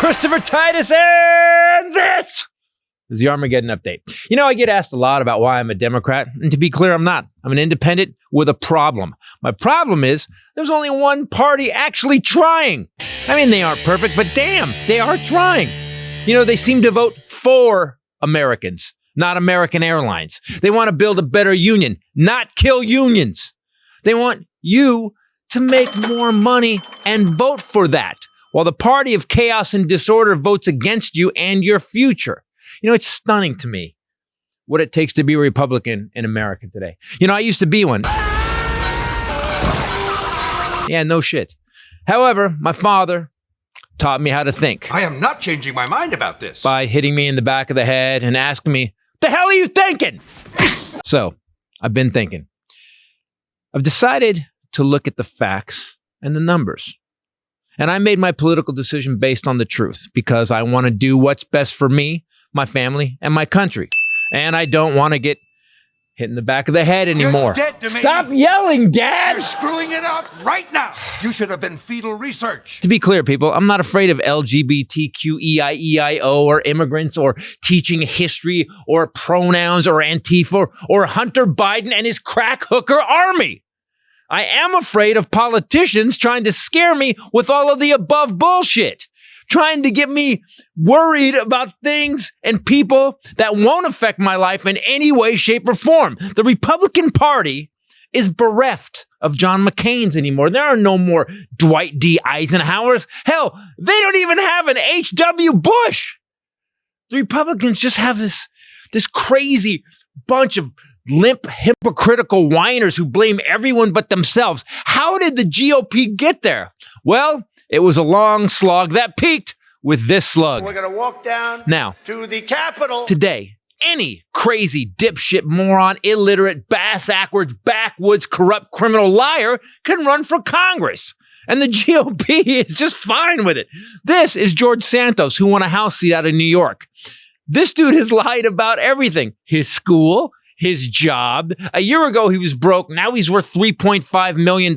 Christopher Titus, and this is the Armageddon update. You know, I get asked a lot about why I'm a Democrat, and to be clear, I'm not. I'm an independent with a problem. My problem is there's only one party actually trying. I mean, they aren't perfect, but damn, they are trying. You know, they seem to vote for Americans, not American Airlines. They want to build a better union, not kill unions. They want you to make more money and vote for that, while the party of chaos and disorder votes against you and your future. You know, it's stunning to me what it takes to be a Republican in America today. You know, I used to be one. Yeah, no shit. However, my father taught me how to think. I am not changing my mind about this. By hitting me in the back of the head and asking me, "The hell are you thinking?" So, I've been thinking. I've decided to look at the facts and the numbers. And I made my political decision based on the truth because I want to do what's best for me, my family, and my country. And I don't want to get hit in the back of the head anymore. You're dead to me. Stop yelling, Dad! You're screwing it up right now. You should have been fetal research. To be clear, people, I'm not afraid of LGBTQEIEIO or immigrants or teaching history or pronouns or Antifa or Hunter Biden and his crack hooker army. I am afraid of politicians trying to scare me with all of the above bullshit, trying to get me worried about things and people that won't affect my life in any way, shape, or form. The Republican Party is bereft of John McCain's anymore. There are no more Dwight D. Eisenhowers. Hell, they don't even have an H.W. Bush. The Republicans just have this crazy bunch of limp, hypocritical whiners who blame everyone but themselves. How did the GOP get there? Well, it was a long slog that peaked with this slug. We're going to walk down now to the Capitol. Today, any crazy dipshit, moron, illiterate, backwoods, corrupt criminal liar can run for Congress. And the GOP is just fine with it. This is George Santos, who won a House seat out of New York. This dude has lied about everything. His school, his job. A year ago, he was broke. Now he's worth $3.5 million.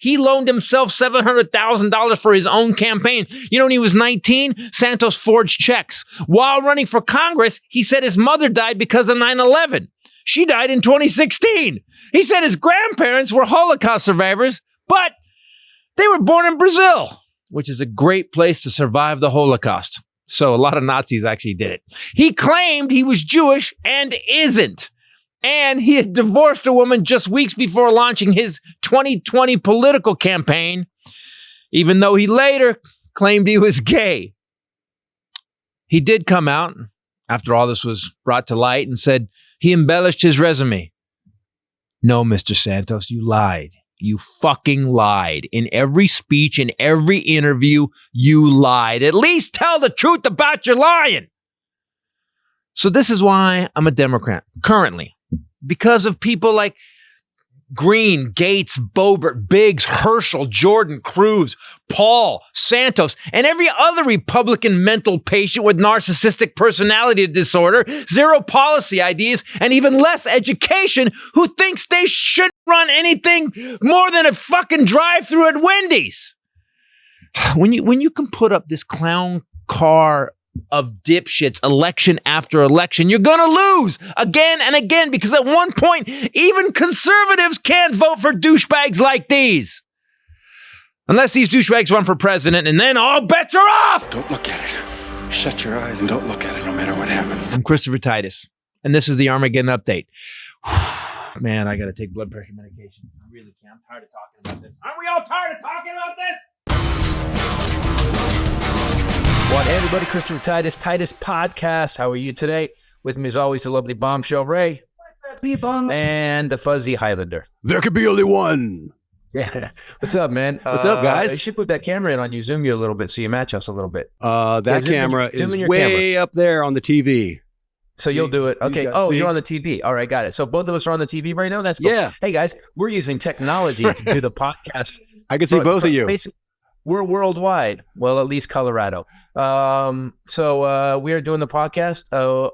He loaned himself $700,000 for his own campaign. You know, when he was 19, Santos forged checks. While running for Congress, he said his mother died because of 9/11. She died in 2016. He said his grandparents were Holocaust survivors, but they were born in Brazil, which is a great place to survive the Holocaust. So a lot of Nazis actually did it. He claimed he was Jewish and isn't. And he had divorced a woman just weeks before launching his 2020 political campaign, even though he later claimed he was gay. He did come out after all this was brought to light and said he embellished his resume. No, Mr. Santos, you lied. You fucking lied. In every speech, in every interview, you lied. At least tell the truth about your lying. So this is why I'm a Democrat currently. Because of people like Green, Gates, Boebert, Biggs, Herschel, Jordan, Cruz, Paul, Santos, and every other Republican mental patient with narcissistic personality disorder, zero policy ideas, and even less education who thinks they shouldn't run anything more than a fucking drive-thru at Wendy's. When you can put up this clown car of dipshits election after election, you're gonna lose again and again, because at one point, even conservatives can't vote for douchebags like these. Unless these douchebags run for president, and then all bets are off! Don't look at it. Shut your eyes and don't look at it no matter what happens. I'm Christopher Titus, and this is the Armageddon update. Man, I gotta take blood pressure medication. I really can't. I'm tired of talking about this. Aren't we all tired of talking about this? What, hey everybody, Christopher Titus Podcast. How are you today? With me as always, the lovely Bombshell Ray. What's up, people? And the fuzzy Highlander. There could be only one. Yeah. What's up, man? What's up, guys? You should put that camera in on you, zoom you a little bit so you match us a little bit. That camera is way up there on the TV. So you'll do it. Okay. Oh, you're on the TV. All right, got it. So both of us are on the TV right now? That's cool. Yeah. Hey, guys, we're using technology to do the podcast. I can see both of you. We're worldwide. Well, at least Colorado. So we are doing the podcast.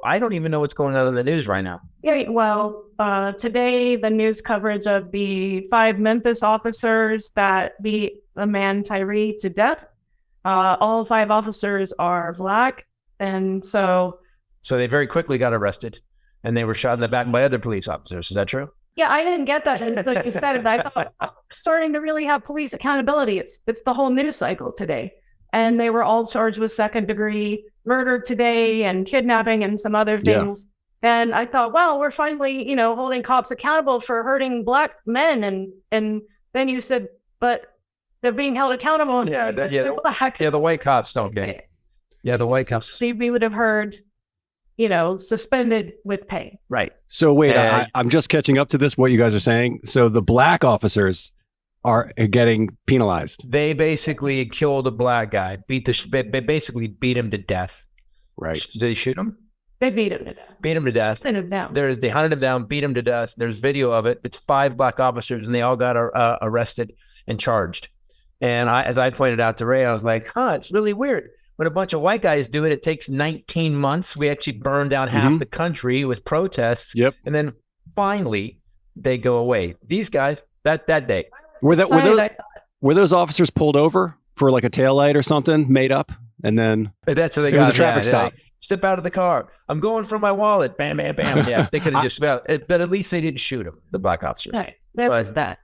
I don't even know what's going on in the news right now. Yeah, well, today the news coverage of the 5 Memphis officers that beat a man, Tyree, to death. All 5 officers are black. And so they very quickly got arrested and they were shot in the back by other police officers. Is that true? yeah, I didn't get that. Like you said, but I thought we're starting to really have police accountability. It's the whole news cycle today. And they were all charged with 2nd-degree murder today and kidnapping and some other things. Yeah. And I thought, well, we're finally, holding cops accountable for hurting black men. And then you said, but they're being held accountable. Yeah, the white cops don't get it. Yeah, the white cops. We would have heard, suspended with pay. Right. So wait, I'm just catching up to this, what you guys are saying. So the black officers are getting penalized. They basically killed a black guy, basically beat him to death. Right. Did they shoot him? They beat him to death. Beat him to death. Hunted him down. They hunted him down, beat him to death. There's video of it. It's 5 black officers, and they all got arrested and charged. And as I pointed out to Ray, I was like, it's really weird. When a bunch of white guys do it, it takes 19 months. We actually burned down half the country with protests. Yep. And then finally, they go away. These guys, that day. Were those officers pulled over for like a taillight or something made up? And then that's what they got. It was a traffic stop. Step out of the car. I'm going for my wallet. Bam, bam, bam. Yeah, they could have just about it, but at least they didn't shoot him, the black officers. Right. There was that.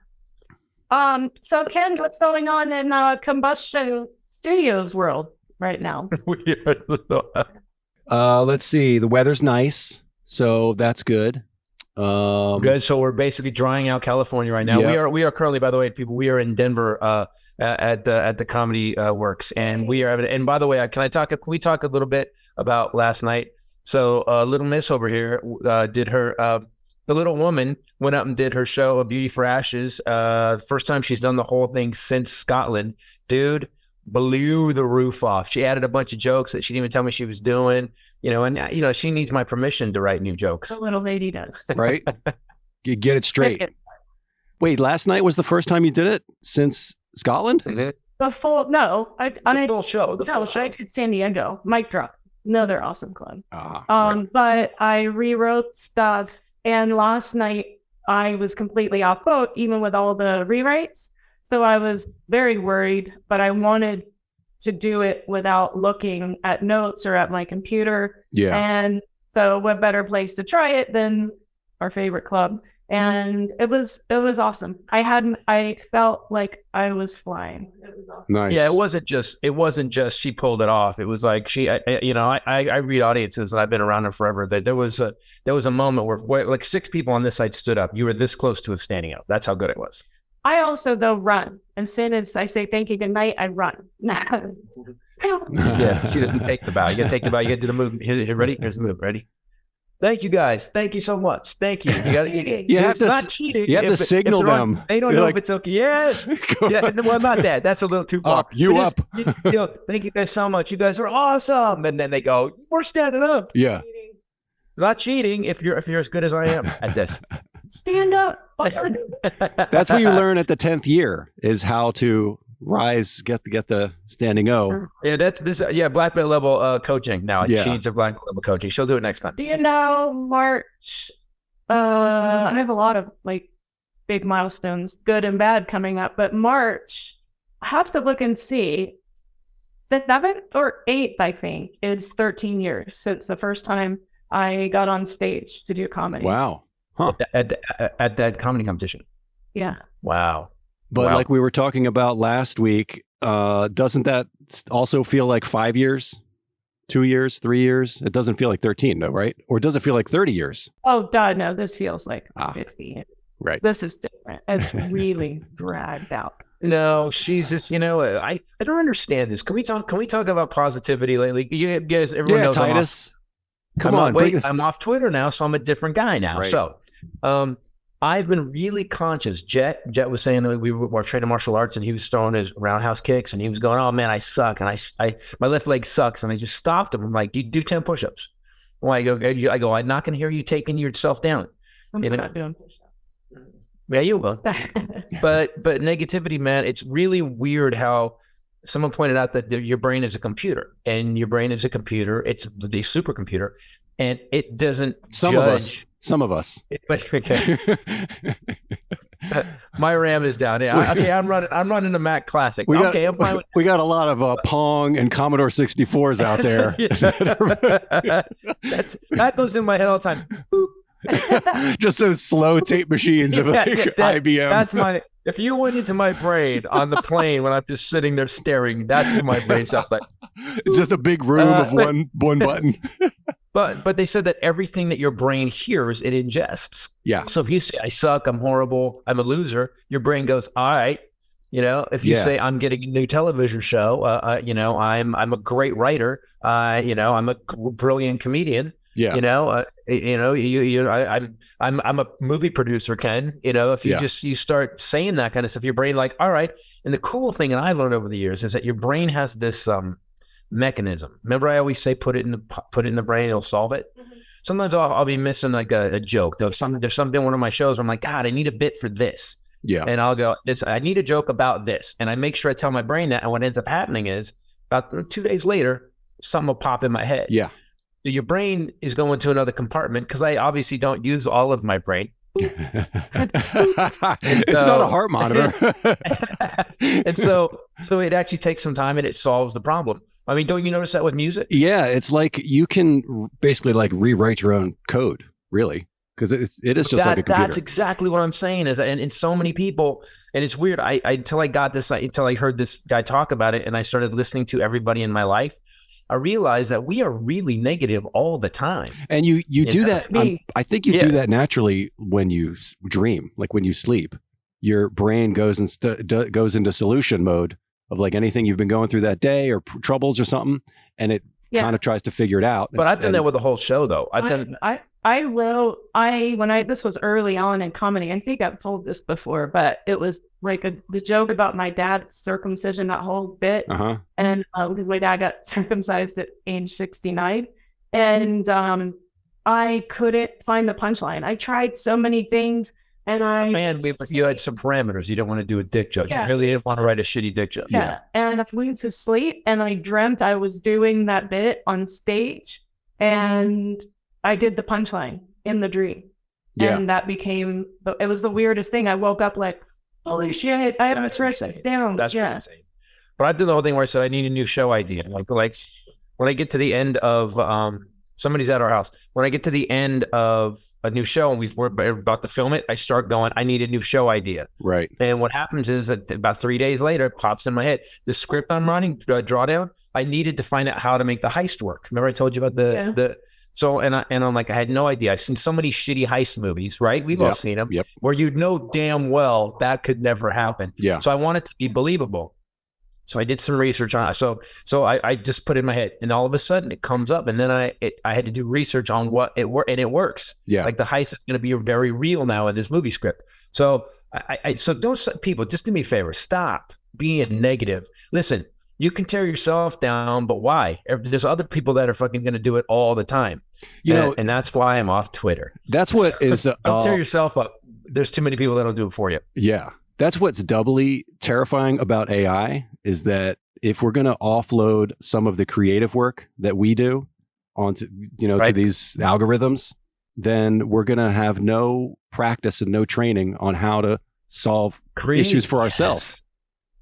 So Ken, what's going on in Combustion Studios world right now? Let's see. The weather's nice, so that's good. Good. So we're basically drying out California right now. Yep. We are currently, by the way, people, we are in Denver at the Comedy Works, and we are. And by the way, can we talk a little bit about last night? So Little Miss over here did her. The little woman went up and did her show, A Beauty for Ashes. First time she's done the whole thing since Scotland. Dude, blew the roof off. She added a bunch of jokes that she didn't even tell me she was doing. And she needs my permission to write new jokes. The little lady does. Right? You get it straight. Wait, last night was the first time you did it since Scotland? Mm-hmm. The full show. I did San Diego. Mic drop. Another awesome club. Right. But I rewrote stuff. And last night I was completely off boat, even with all the rewrites. So I was very worried, but I wanted to do it without looking at notes or at my computer. Yeah. And so what better place to try it than our favorite club? And it was awesome. I felt like I was flying. It was awesome. Nice. Yeah, it wasn't just she pulled it off. It was like I read audiences and I've been around them forever. That there was a moment where like 6 people on this side stood up. You were this close to standing up. That's how good it was. I also though run. And as soon as I say thank you, good night, I run. Yeah, she doesn't take the bow. You gotta take the bow. You gotta do the move. Here, ready? Here's the move. Ready? Thank you guys. Thank you so much. Thank you. You have to not cheating. You have to signal them. They don't know if it's okay. Yes. Yeah. Well, not that. That's a little too far. Up. Thank you guys so much. You guys are awesome. And then they go, we're standing up. Yeah. Not cheating if you're as good as I am at this. Stand up. That's what you learn at the 10th year is how to rise, get the standing O. Yeah, that's this. Yeah, black belt level coaching now. She needs a black belt level coaching. She'll do it next time. Do you know March? I have a lot of like big milestones, good and bad, coming up. But March, I have to look and see. The 7th or 8th, I think, is 13 years since the first time I got on stage to do comedy. Wow. Huh. At that comedy competition. Yeah. Wow. But like we were talking about last week, doesn't that also feel like 5 years, 2 years, 3 years? It doesn't feel like 13, though, right? Or does it feel like 30 years? Oh, God, no. This feels like 50. Right. This is different. It's really dragged out. No, she's just, I don't understand this. Can we talk about positivity lately? You guys, everyone knows Titus. Come on, wait, I'm off Twitter now, so I'm a different guy now. Right. So, I've been really conscious. Jet was saying that we were training martial arts, and he was throwing his roundhouse kicks, and he was going, "Oh man, I suck," and I my left leg sucks, and I just stopped him. I'm like, "You do 10 push-ups." Well, I go, I'm not going to hear you taking yourself down. I'm not doing push-ups. Yeah, you will. but negativity, man, it's really weird how. Someone pointed out that your brain is a computer, and your brain is a computer. It's the supercomputer, and it doesn't. Some of us. Okay. My RAM is down. Yeah, okay, I'm running the Mac Classic. I'm fine with we got a lot of Pong and Commodore 64s out there. That goes in my head all the time. Just those slow tape machines of IBM. That's my. If you went into my brain on the plane when I'm just sitting there staring, that's what my brain sounds like. It's just a big room of one button. But they said that everything that your brain hears, it ingests. Yeah. So if you say I suck, I'm horrible, I'm a loser, your brain goes, all right. If you say I'm getting a new television show, I'm a great writer, I'm a brilliant comedian. Yeah. I'm a movie producer, Ken. If you start saying that kind of stuff, your brain like, all right. And the cool thing, and I learned over the years, is that your brain has this mechanism. Remember, I always say, put it in the brain, it'll solve it. Mm-hmm. Sometimes I'll be missing like a joke. There's something in one of my shows where I'm like, God, I need a bit for this. Yeah. And I'll go, I need a joke about this. And I make sure I tell my brain that. And what ends up happening is about 2 days later, something will pop in my head. Yeah. Your brain is going to another compartment because I obviously don't use all of my brain. It's not a heart monitor. And so it actually takes some time and it solves the problem. I mean, don't you notice that with music? Yeah, it's like you can basically like rewrite your own code, really, because it is just like a computer. That's exactly what I'm saying. And so many people, and it's weird. Until I heard this guy talk about it, and I started listening to everybody in my life, I realized that we are really negative all the time. And you do that. I think you do that naturally when you dream, like when you sleep. Your brain goes into solution mode of like anything you've been going through that day or troubles or something, and it kind of tries to figure it out. But I've done that with the whole show, though. This was early on in comedy. I think I've told this before, but it was like the joke about my dad's circumcision, that whole bit. Uh-huh. And because my dad got circumcised at age 69, and I couldn't find the punchline. I tried so many things, and you had some parameters. You don't want to do a dick joke. Yeah. You really didn't want to write a shitty dick joke. Yeah. And I went to sleep, and I dreamt I was doing that bit on stage, and I did the punchline in the dream. Yeah. And that became, it was the weirdest thing. I woke up like, holy shit, I have to write this down. That's insane. But I did the whole thing where I said, I need a new show idea. Like when I get to the end of, somebody's at our house. When I get to the end of a new show and we're about to film it, I start going, I need a new show idea. Right. And what happens is that about 3 days later, it pops in my head. The script I'm running, Drawdown, I needed to find out how to make the heist work. Remember I told you about So, and I'm like, I had no idea. I've seen so many shitty heist movies, right? We've all seen them, where you know damn well that could never happen. Yeah. So I want it to be believable. So I did some research on it. So I just put it in my head, and all of a sudden it comes up, and then I had to do research on what it worked, and it works. Yeah. Like the heist is going to be very real now in this movie script. So so those people, just do me a favor, stop being negative. Listen. You can tear yourself down, but why? There's other people that are fucking going to do it all the time. And that's why I'm off Twitter. That's what is... Don't tear yourself up. There's too many people that'll do it for you. Yeah. That's what's doubly terrifying about AI is that if we're going to offload some of the creative work that we do onto, to these algorithms, then we're going to have no practice and no training on how to solve issues for ourselves.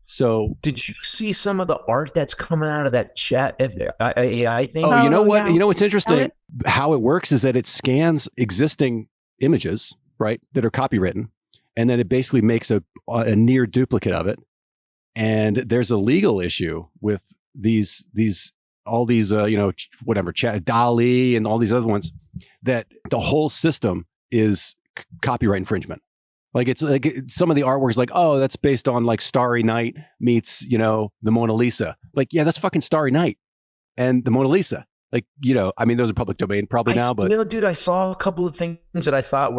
So did you see some of the art that's coming out of that chat AI thing? Oh, you know what? Yeah. You know what's interesting? How it works is that it scans existing images, right, that are copywritten, and then it basically makes a near duplicate of it. And there's a legal issue with all these chat DALL-E and all these other ones, that the whole system is copyright infringement. Like it's like some of the artwork is like, oh, that's based on like Starry Night meets, the Mona Lisa. Like, yeah, that's fucking Starry Night and the Mona Lisa. Like, those are public domain probably now, but dude, I saw a couple of things that I thought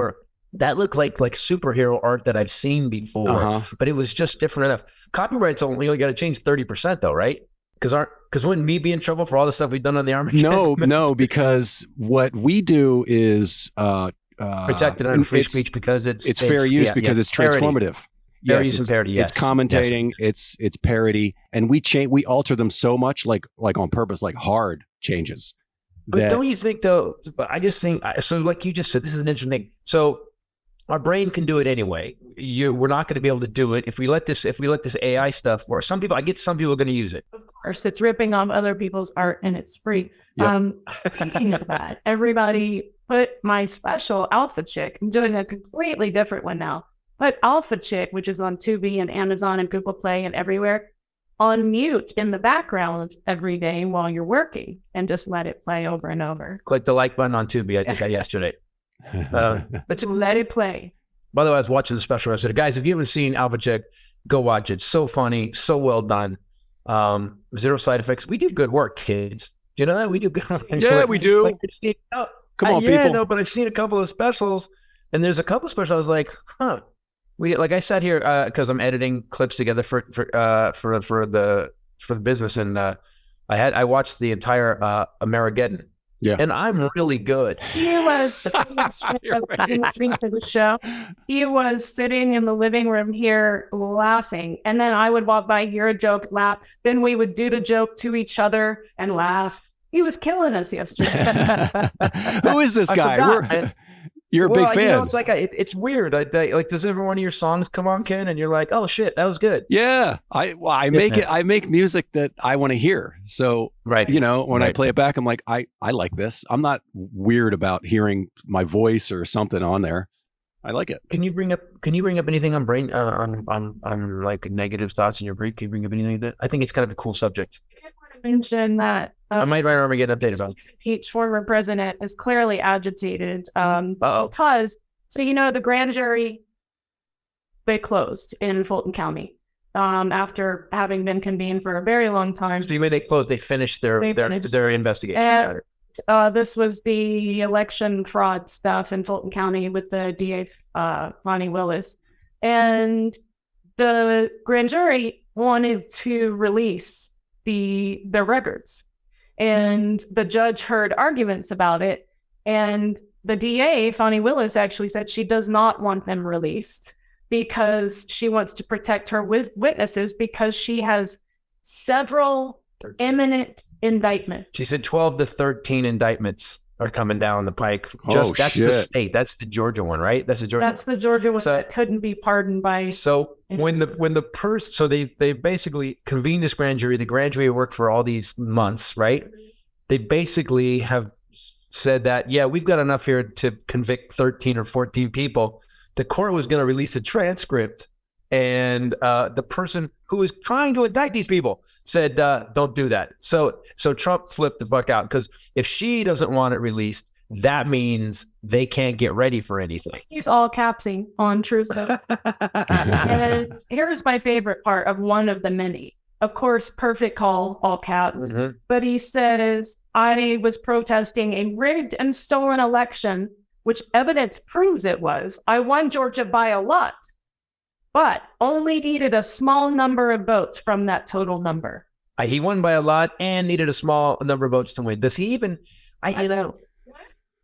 that looked like superhero art that I've seen before, but it was just different enough. Copyright's only got to change 30% though, right? Because wouldn't me be in trouble for all the stuff we've done on the Armageddon? No, because what we do is protected under free speech because it's fair use because it's transformative. Fair use and parody. It's commentating. Yes. It's parody, and we alter them so much, like on purpose, like hard changes. But don't you think though? I just think so. Like you just said, this is an interesting thing. So Our brain can do it anyway. We're not going to be able to do it if we let this AI stuff work. Some people are going to use it. Of course, it's ripping off other people's art and it's free. Yep. Speaking of that, everybody put my special Alpha Chick. I'm doing a completely different one now. Put Alpha Chick, which is on Tubi and Amazon and Google Play and everywhere, on mute in the background every day while you're working, and just let it play over and over. Click the like button on Tubi. I did that yesterday. But to let it play. By the way, I was watching the special yesterday. Guys, if you haven't seen Alpha Chick, go watch it. So funny, so well done. Zero side effects. We do good work, kids. Do you know that? We do good work. Yeah, we do. Like, Come on, yeah, people. No, but I've seen a couple of specials, and there's a couple of specials I was like, huh. I sat here because I'm editing clips together for the business, and I watched the entire Armageddon. Yeah. And I'm really good. He was the show. He was sitting in the living room here laughing. And then I would walk by, hear a joke, laugh. Then we would do the joke to each other and laugh. He was killing us yesterday. Who is this guy? You're a big fan. You know, it's like it's weird. Like, does every one of your songs come on, Ken? And you're like, oh shit, that was good. Yeah, I make music that I want to hear. So right, when I play it back, I'm like, I like this. I'm not weird about hearing my voice or something on there. I like it. Can you bring up anything on brain on like negative thoughts in your brain? Can you bring up anything like that? I think it's kind of a cool subject. I did want to mention that I might write Armageddon update about it. Each former president is clearly agitated because, the grand jury, they closed in Fulton County after having been convened for a very long time. So you mean they closed? They finished their investigation. This was the election fraud stuff in Fulton County with the DA, Fani Willis. And the grand jury wanted to release the records. And the judge heard arguments about it. And the DA, Fani Willis, actually said she does not want them released because she wants to protect her witnesses because she has several imminent indictments. She said 12 to 13 indictments are coming down the pike. That's the state. That's the Georgia one, right? That's the Georgia one that couldn't be pardoned by. So when the person, so they basically convened this grand jury. The grand jury worked for all these months, right? They basically have said that, yeah, we've got enough here to convict 13 or 14 people. The court was going to release a transcript, and the person who was trying to indict these people said, don't do that. So Trump flipped the fuck out because if she doesn't want it released, that means they can't get ready for anything. He's all capsing on true stuff. And here's my favorite part of one of the many. Of course, perfect call, all caps. Mm-hmm. But he says, I was protesting a rigged and stolen election, which evidence proves it was. I won Georgia by a lot, but only needed a small number of votes from that total number. He won by a lot and needed a small number of votes to win. Does he even?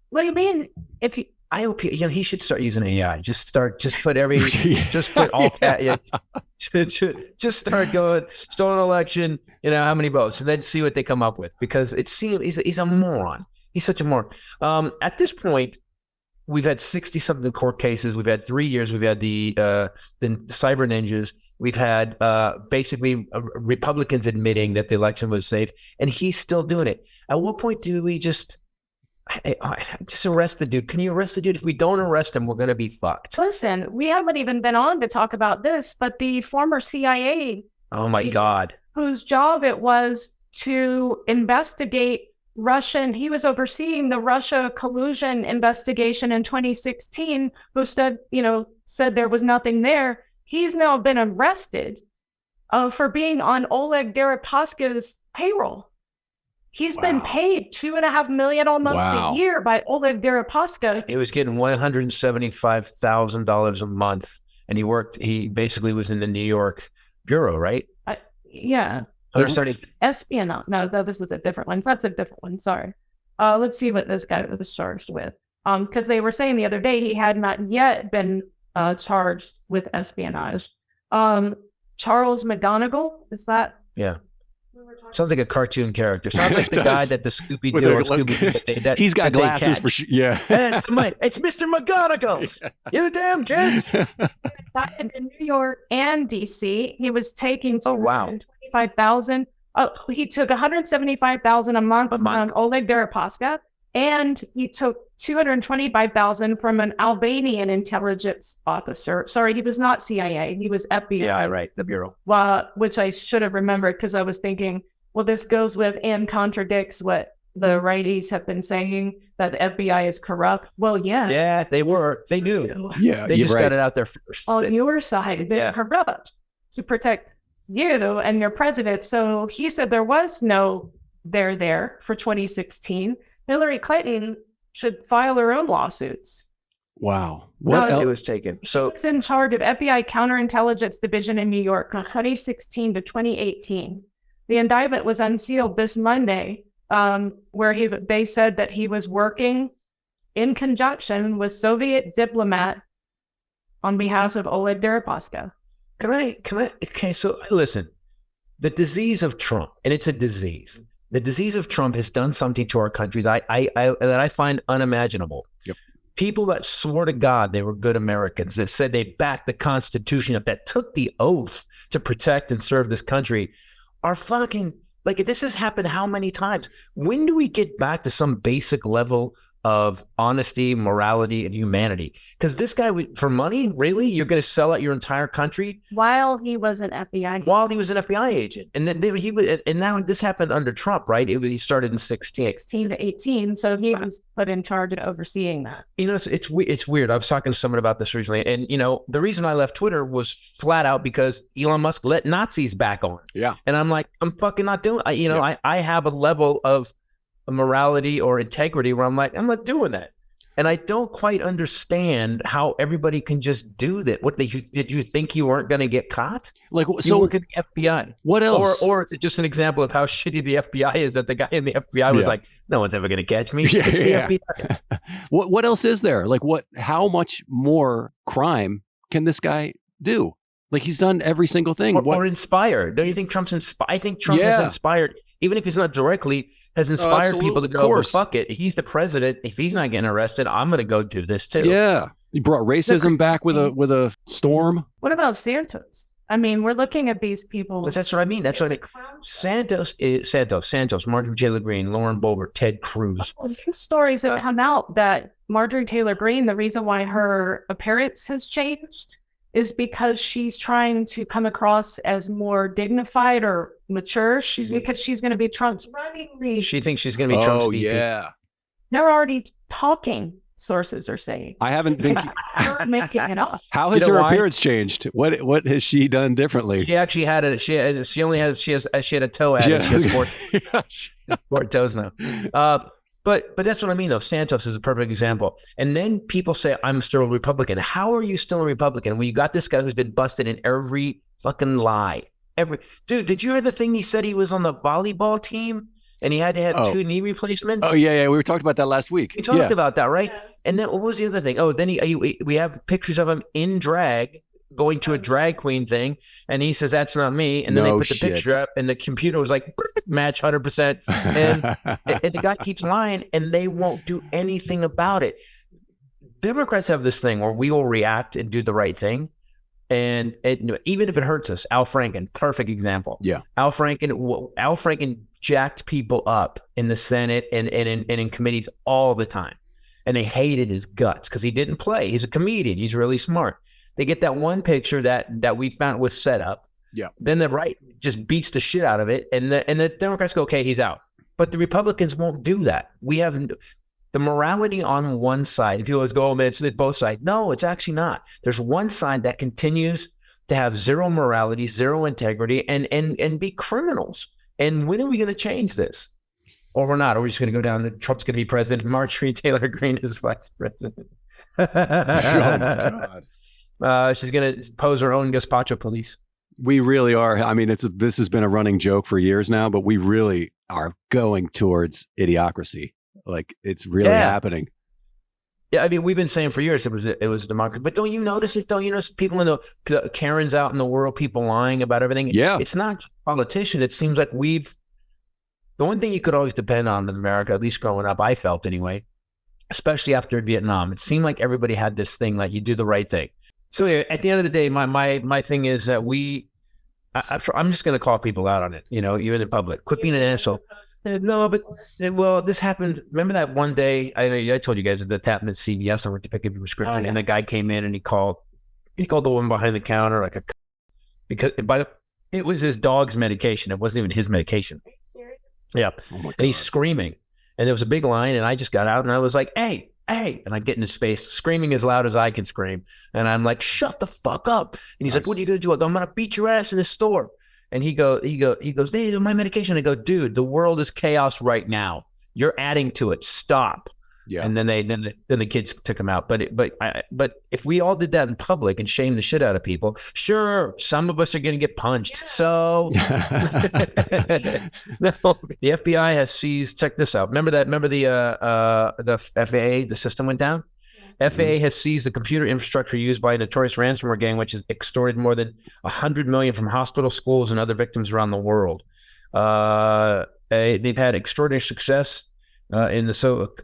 What do you mean? I hope he should start using AI. Just put all just start going stolen election. How many votes, and then see what they come up with. Because it seems he's a moron. He's such a moron. At this point, we've had 60-something court cases. We've had 3 years. We've had the cyber ninjas. We've had basically Republicans admitting that the election was safe, and he's still doing it. At what point do we just arrest the dude? Can you arrest the dude? If we don't arrest him, we're going to be fucked. Listen, we haven't even been on to talk about this, but the former CIA. Oh my God. Whose job it was to investigate he was overseeing the Russia collusion investigation in 2016, who said there was nothing there. He's now been arrested for being on Oleg Deripaska's payroll. He's been paid $2.5 million almost a year by Oleg Deripaska. He was getting $175,000 a month, and he basically was in the New York bureau, right? Yeah. Espionage. No, this is a different one. That's a different one. Sorry. Let's see what this guy was charged with. Because they were saying the other day he had not yet been charged with espionage. Charles McGonigal, is that? Yeah. Sounds like a cartoon character. Sounds like the guy that the Scooby With Doo the- or Scooby Doo. He's got glasses for sure. Yeah. It's Mr. McGonagall. You damn kids. In New York and DC, he was taking Oh, wow. $25,000. He took $175,000 a month from Oleg Deripaska, and he took $225,000 from an Albanian intelligence officer. Sorry, he was not CIA. He was FBI. Yeah, right. The Bureau. Which I should have remembered because I was thinking, well, this goes with and contradicts what the righties have been saying, that the FBI is corrupt. Well, yeah. Yeah, they were. They knew. Yeah. They just got it out there first. On your side, they're corrupt to protect you and your president. So he said there was no there for 2016. Hillary Clinton should file her own lawsuits. Wow. What else? It was taken. So he was in charge of FBI Counterintelligence Division in New York from 2016 to 2018. The indictment was unsealed this Monday, where they said that he was working in conjunction with Soviet diplomat on behalf of Oleg Deripaska. Okay, so listen, the disease of Trump, and it's a disease. The disease of Trump has done something to our country that I find unimaginable. Yep. People that swore to God they were good Americans, that said they backed the Constitution, that took the oath to protect and serve this country, are fucking, like, this has happened how many times? When do we get back to some basic level of honesty, morality, and humanity? Because this guy, for money, really? You're going to sell out your entire country? While he was an FBI agent. While he was an FBI agent. And then and now this happened under Trump, right? He started in 16 to 18, so he was put in charge of overseeing that. You know, it's weird. I was talking to someone about this recently, and, you know, the reason I left Twitter was flat out because Elon Musk let Nazis back on. Yeah. And I'm like, I'm fucking not doing, I have a level of morality or integrity where I'm like, I'm not doing that. And I don't quite understand how everybody can just do that. Did you think you weren't going to get caught? Like, You so work at the FBI. what else? Or it's just an example of how shitty the FBI is, that the guy in the FBI was like, no one's ever going to catch me. Yeah, It's the yeah. FBI. What else is there? Like, how much more crime can this guy do? Like, he's done every single thing. Or inspired. Don't you think Trump's inspired? I think Trump has inspired, even if he's not directly, has inspired people to go, well, fuck it. He's the president. If he's not getting arrested, I'm going to go do this too. Yeah. He brought racism back with a storm. What about Santos? I mean, we're looking at these people. That's what I mean. That's what I mean. Santos, Marjorie Taylor Greene, Lauren Boebert, Ted Cruz. Stories have come out that Marjorie Taylor Greene, the reason why her appearance has changed is because she's trying to come across as more dignified or mature. Because she's going to be Trump's running lead. She thinks she's going to be Trump's Oh, VP. yeah. They're already talking, sources are saying. I haven't been. I'm making it up. How has her appearance changed? What has she done differently? She actually had a she had a toe added. She has four toes now. But that's what I mean, though. Santos is a perfect example. And then people say, I'm still a Republican. How are you still a Republican when you got this guy who's been busted in every fucking lie? Dude, did you hear the thing he said he was on the volleyball team and he had to have 2 knee replacements? Oh, yeah. We were talking about that last week. We talked about that, right? Yeah. And then what was the other thing? Oh, then we have pictures of him in drag going to a drag queen thing, and he says, that's not me. And then they put the picture up, and the computer was like, match 100%. And the guy keeps lying, and they won't do anything about it. Democrats have this thing where we will react and do the right thing. And even if it hurts us, Al Franken, perfect example. Yeah. Al Franken jacked people up in the Senate and in committees all the time. And they hated his guts because he didn't play. He's a comedian. He's really smart. They get that one picture that we found was set up. Yeah. Then the right just beats the shit out of it. And the Democrats go, okay, he's out. But the Republicans won't do that. We have the morality on one side. If you always go, oh, man, it's both sides. No, it's actually not. There's one side that continues to have zero morality, zero integrity, and be criminals. And when are we going to change this? Or we're not. Or we're just going to go down to Trump's going to be president. Marjorie Taylor Greene is vice president. Oh, my God. She's going to pose her own gazpacho police. We really are. I mean, this has been a running joke for years now, but we really are going towards idiocracy. Like, it's really happening. Yeah, I mean, we've been saying for years it was a democracy, but don't you notice it? Don't you notice people in the Karens out in the world, people lying about everything? Yeah. It's not politicians. It seems like the one thing you could always depend on in America, at least growing up, I felt anyway, especially after Vietnam, it seemed like everybody had this thing, like you do the right thing. So anyway, at the end of the day, my thing is that I'm just going to call people out on it, even in public. Quit being an asshole. No, but this happened. Remember that one day? I told you guys that happened at CVS. I went to pick up a prescription, and the guy came in and he called the woman behind the counter because it was his dog's medication. It wasn't even his medication. Are you serious? Yeah, and he's screaming, and there was a big line, and I just got out and I was like, "Hey!" And I get in his face, screaming as loud as I can scream, and I'm like, "Shut the fuck up!" And he's like, "What are you gonna do?" I'm gonna beat your ass in the store. And he goes, "Hey, my medication." I go, "Dude, the world is chaos right now. You're adding to it. Stop." Yeah. And then the kids took him out. But if we all did that in public and shamed the shit out of people, sure, some of us are going to get punched. Yeah. So no, the FBI has seized. Check this out. Remember the FAA, the system went down. FAA has seized the computer infrastructure used by a notorious ransomware gang, which has extorted more than 100 million from hospitals, schools, and other victims around the world. They've had extraordinary success in the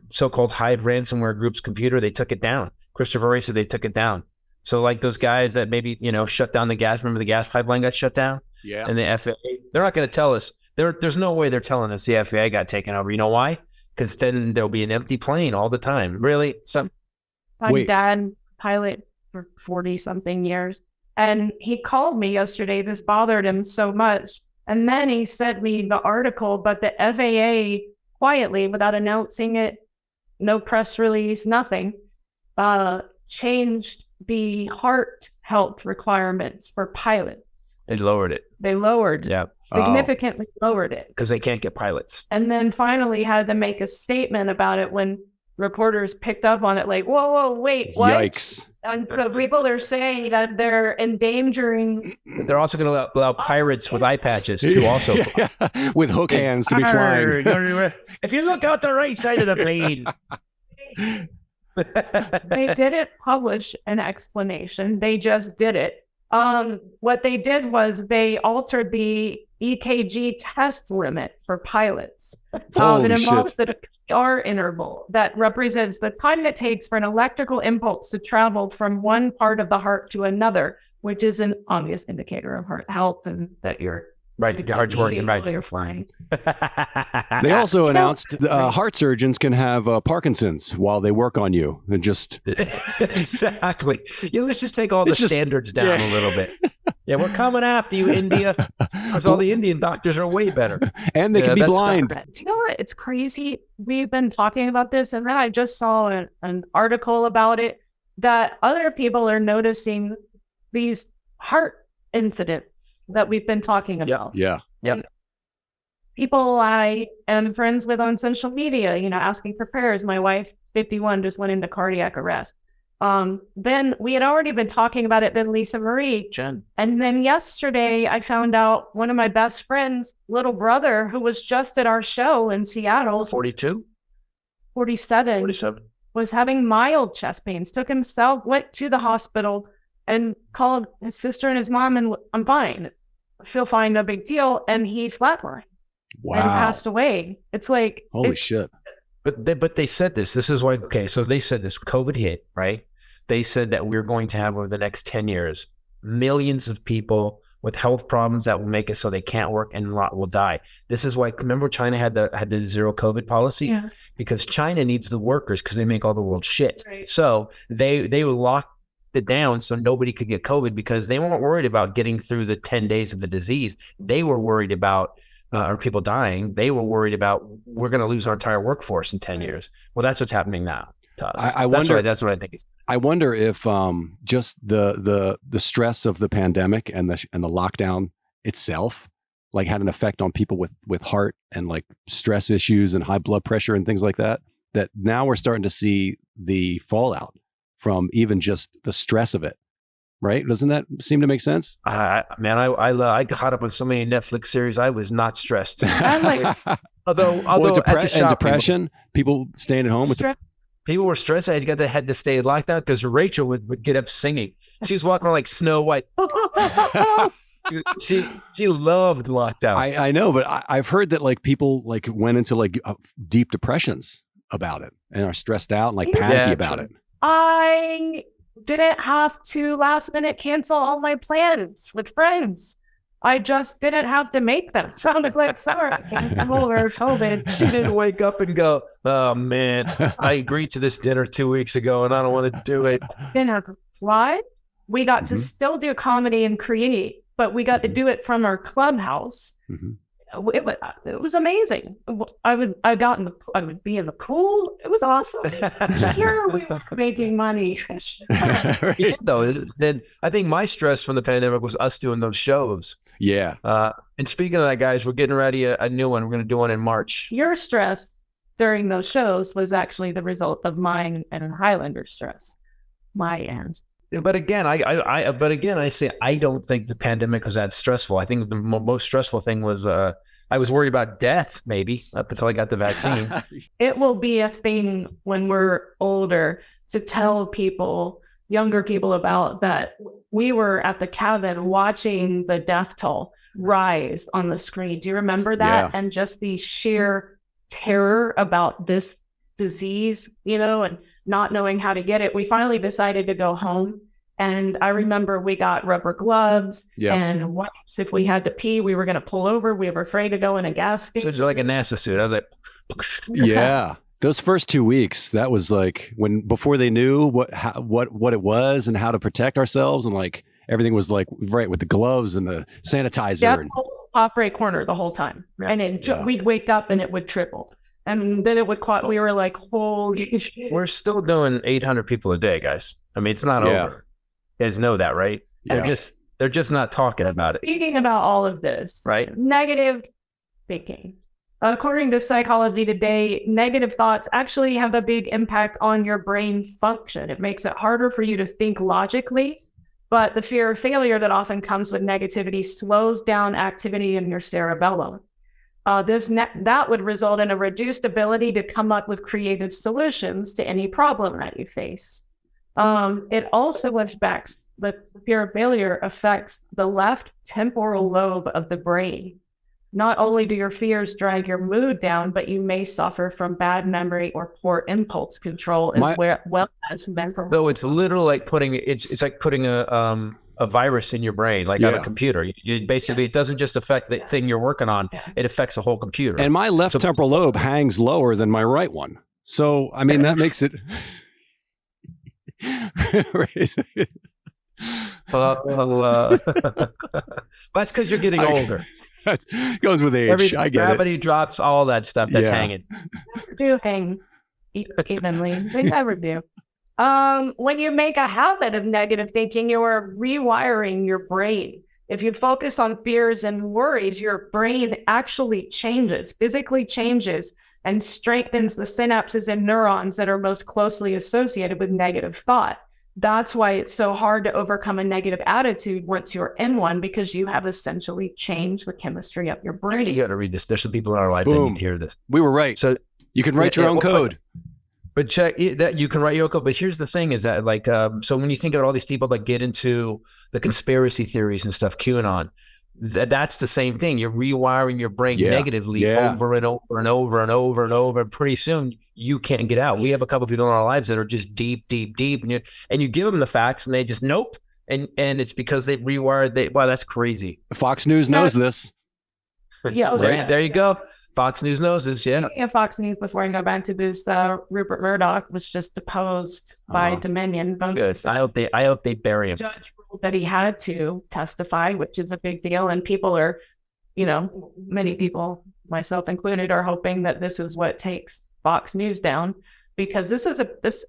so-called Hive ransomware group's computer. They took it down. Christopher Wray said they took it down. So like those guys that maybe shut down the gas. Remember the gas pipeline got shut down? Yeah. And the FAA, they're not going to tell us. There's no way they're telling us the FAA got taken over. You know why? Because then there'll be an empty plane all the time. Really? My dad, pilot for 40-something years, and he called me yesterday. This bothered him so much. And then he sent me the article, but the FAA, quietly, without announcing it, no press release, nothing, changed the heart health requirements for pilots. They lowered it. Significantly lowered it. Because they can't get pilots. And then finally had to make a statement about it when reporters picked up on it, like, whoa, wait, what? Yikes. And the people are saying that they're endangering. They're also going to allow pirates with eye patches to also fly. With hook hands to be flying. If you look out the right side of the plane. They didn't publish an explanation. They just did it. What they did was they altered the EKG test limit for pilots. It involves the PR interval that represents the time it takes for an electrical impulse to travel from one part of the heart to another, which is an obvious indicator of heart health and that you're right. Your heart's working right. You're flying. They also announced heart surgeons can have Parkinson's while they work on you, and just exactly. Let's just take all the standards down a little bit. Yeah, we're coming after you, India, because all the Indian doctors are way better, and they can be blind. Do you know what? It's crazy. We've been talking about this, and then I just saw an article about it that other people are noticing these heart incidents that we've been talking about. Yeah. People I am friends with on social media, asking for prayers. My wife, 51, just went into cardiac arrest. Then we had already been talking about it, then Lisa Marie. Jen. And then yesterday I found out one of my best friends' little brother, who was just at our show in Seattle. 47, was having mild chest pains, went to the hospital and called his sister and his mom, and I'm fine. I feel fine, no big deal. And he flatlined. Wow. And passed away. It's like, holy shit. But they said this. This is why. Okay, so they said this. COVID hit, right? They said that we're going to have over the next 10 years millions of people with health problems that will make it so they can't work, and a lot will die. This is why. Remember, China had the zero COVID policy, because China needs the workers because they make all the world's shit. Right. So they locked it down so nobody could get COVID because they weren't worried about getting through the 10 days of the disease. They were worried about. Or people dying. They were worried about we're going to lose our entire workforce in 10 years. Well, that's what's happening now to us. I wonder. That's what I think. I wonder if just the stress of the pandemic and the lockdown itself, like, had an effect on people with heart and like stress issues and high blood pressure and things like that. That now we're starting to see the fallout from even just the stress of it. Right? Doesn't that seem to make sense? I caught up with so many Netflix series. I was not stressed. Although depression, people staying at home with People were stressed. I had to stay locked down because Rachel would get up singing. She was walking around like Snow White. She loved lockdown. I know, but I've heard that like people like went into like deep depressions about it and are stressed out and like panicky about it. I didn't have to last minute cancel all my plans with friends. I just didn't have to make them. Sounded like summer. I can't come over COVID. She didn't wake up and go, oh man, I agreed to this dinner 2 weeks ago and I don't want to do it. Didn't have to fly. We got to still do comedy and create, but we got to do it from our clubhouse. It was amazing. I would be in the pool. It was awesome. Here we were making money. Yeah, though, then I think my stress from the pandemic was us doing those shows. Yeah. And speaking of that, guys, we're getting ready a new one. We're going to do one in March. Your stress during those shows was actually the result of mine and Highlander stress. My end. But again, I say I don't think the pandemic was that stressful. I think the most stressful thing was I was worried about death, maybe up until I got the vaccine. It will be a thing when we're older to tell people, younger people, about that. We were at the cabin watching the death toll rise on the screen. Do you remember that? Yeah. And just the sheer terror about this disease, and not knowing how to get it. We finally decided to go home. And I remember we got rubber gloves and wipes. If we had to pee, we were going to pull over. We were afraid to go in a gas station. So it's like a NASA suit. I was like, yeah. Those first 2 weeks, that was like before they knew what it was and how to protect ourselves, and like everything was like right with the gloves and the sanitizer. Yeah, operate corner the whole time, and we'd wake up and it would triple. And then it would we were like, holy shit. We're still doing 800 people a day, guys. I mean, it's not over. You guys know that, right? Yeah. They're just not talking about it. Speaking about all of this, right? Negative thinking. According to Psychology Today, negative thoughts actually have a big impact on your brain function. It makes it harder for you to think logically, but the fear of failure that often comes with negativity slows down activity in your cerebellum. That would result in a reduced ability to come up with creative solutions to any problem that you face. It also affects the fear of failure affects the left temporal lobe of the brain. Not only do your fears drag your mood down, but you may suffer from bad memory or poor impulse control well as mental. So it's literally like putting a virus in your brain, like on a computer. You basically, it doesn't just affect the thing you're working on; it affects the whole computer. And my left temporal lobe hangs lower than my right one, so I mean that makes it. That's because you're getting older. That goes with age. I get gravity drops all that stuff that's hanging. Do hang evenly. They never do. When you make a habit of negative thinking, you are rewiring your brain. If you focus on fears and worries, your brain actually physically changes, and strengthens the synapses and neurons that are most closely associated with negative thought. That's why it's so hard to overcome a negative attitude once you're in one, because you have essentially changed the chemistry of your brain. You got to read this. There's some people in our life that need to hear this. We were right. So you can write your own code. But check that you can write your own code. But here's the thing: is that like so when you think about all these people that get into the conspiracy theories and stuff, QAnon. That's the same thing. You're rewiring your brain negatively over and over and over and over and over. And pretty soon you can't get out. We have a couple of people in our lives that are just deep, and you give them the facts and they just nope. And it's because they rewired. Wow, that's crazy. Fox News knows this. Yeah, there you go. Fox News knows this. Yeah. Fox News, before I go back to this, Rupert Murdoch was just deposed by Dominion. Good. I hope they bury him. Judge ruled that he had to testify, which is a big deal, and people are, many people, myself included, are hoping that this is what takes Fox News down, because this is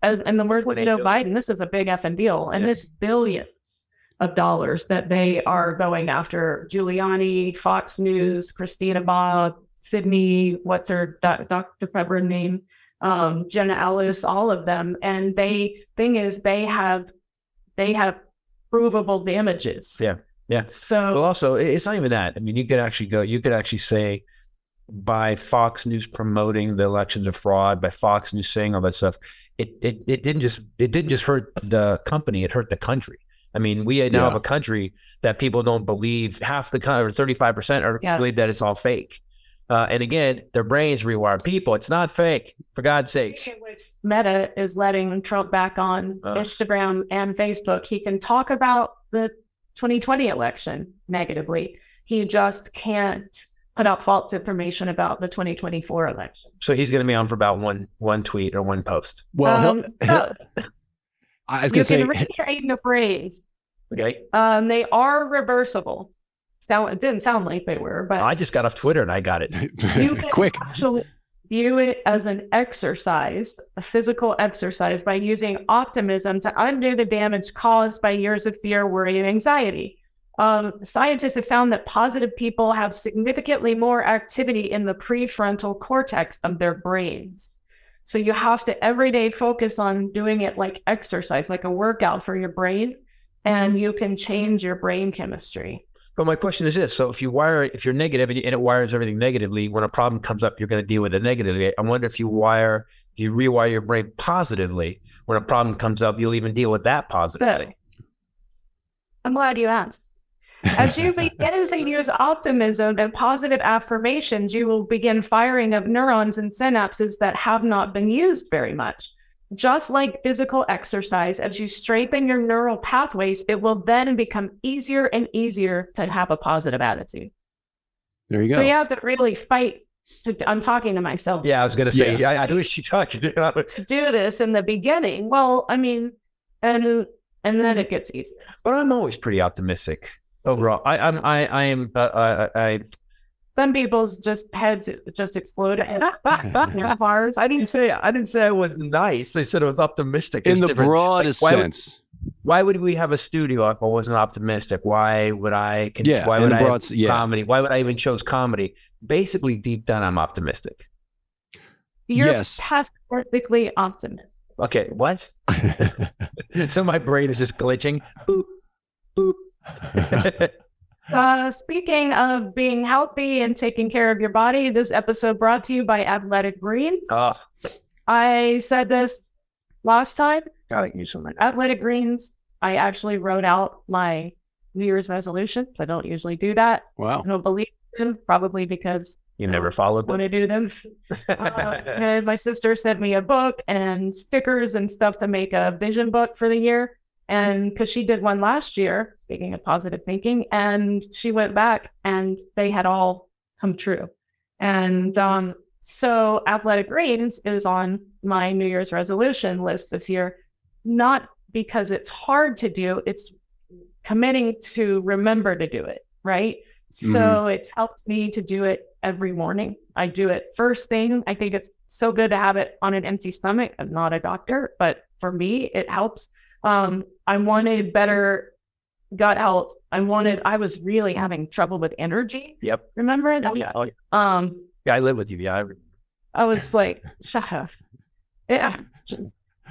in the words of Joe Biden, this is a big effing deal, and it's billions of dollars that they are going after Giuliani, Fox News, Christina Bobb, Sydney, what's her Dr. Pepper name, Jenna Ellis, all of them. And they have provable damages. Yeah. So well, also it's not even that. I mean, you could actually say by Fox News promoting the elections of fraud, by Fox News saying all that stuff, it didn't just hurt the company, it hurt the country. I mean, we now have a country that people don't believe, half the country, or 35% believe that it's all fake. And again, their brains rewire people. It's not fake, for God's sakes. Meta is letting Trump back on Instagram and Facebook. He can talk about the 2020 election negatively. He just can't put out false information about the 2024 election. So he's going to be on for about one tweet or one post. Well, I was going to say, you can retrain the brains. Okay. They are reversible. It didn't sound like they were, but I just got off Twitter and I got it. You can quick. actually view it as an exercise, a physical exercise, by using optimism to undo the damage caused by years of fear, worry, and anxiety. Scientists have found that positive people have significantly more activity in the prefrontal cortex of their brains. So you have to every day focus on doing it like exercise, like a workout for your brain, and you can change your brain chemistry. But my question is this. So if you're negative and it wires everything negatively, when a problem comes up, you're going to deal with it negatively. I wonder if you rewire your brain positively, when a problem comes up, you'll even deal with that positively. So, I'm glad you asked. As you begin to use optimism and positive affirmations, you will begin firing of neurons and synapses that have not been used very much. Just like physical exercise, as you strengthen your neural pathways, it will then become easier and easier to have a positive attitude. There you go. So you have to really fight. I'm talking to myself. Yeah, I was going to say, I wish she touched. To do this in the beginning. Well, I mean, and then it gets easier. But I'm always pretty optimistic overall. I am. Some people's heads just explode. I didn't say I was nice. I said I was optimistic. In the broadest sense. Why would we have a studio if I wasn't optimistic? Why would I? Why would I have comedy? Why would I even chose comedy? Basically, deep down, I'm optimistic. You're perfectly optimistic. Okay, what? So my brain is just glitching. Boop, boop. Speaking of being healthy and taking care of your body, this episode brought to you by Athletic Greens. I said this last time. Athletic Greens. I actually wrote out my New Year's resolutions. I don't usually do that. Wow. I don't believe in them, probably because you never followed them. When I do them. And my sister sent me a book and stickers and stuff to make a vision book for the year. And because she did one last year, speaking of positive thinking, and she went back and they had all come true. And so Athletic Greens is on my New Year's resolution list this year, not because it's hard to do, it's committing to remember to do it, right? So it's helped me to do it every morning. I do it first thing. I think it's so good to have it on an empty stomach. I'm not a doctor, but for me, it helps. I wanted better gut health. I was really having trouble with energy. Yep. Remember it? Oh, yeah. Yeah, I live with you. Yeah. I was like, shut up. Yeah.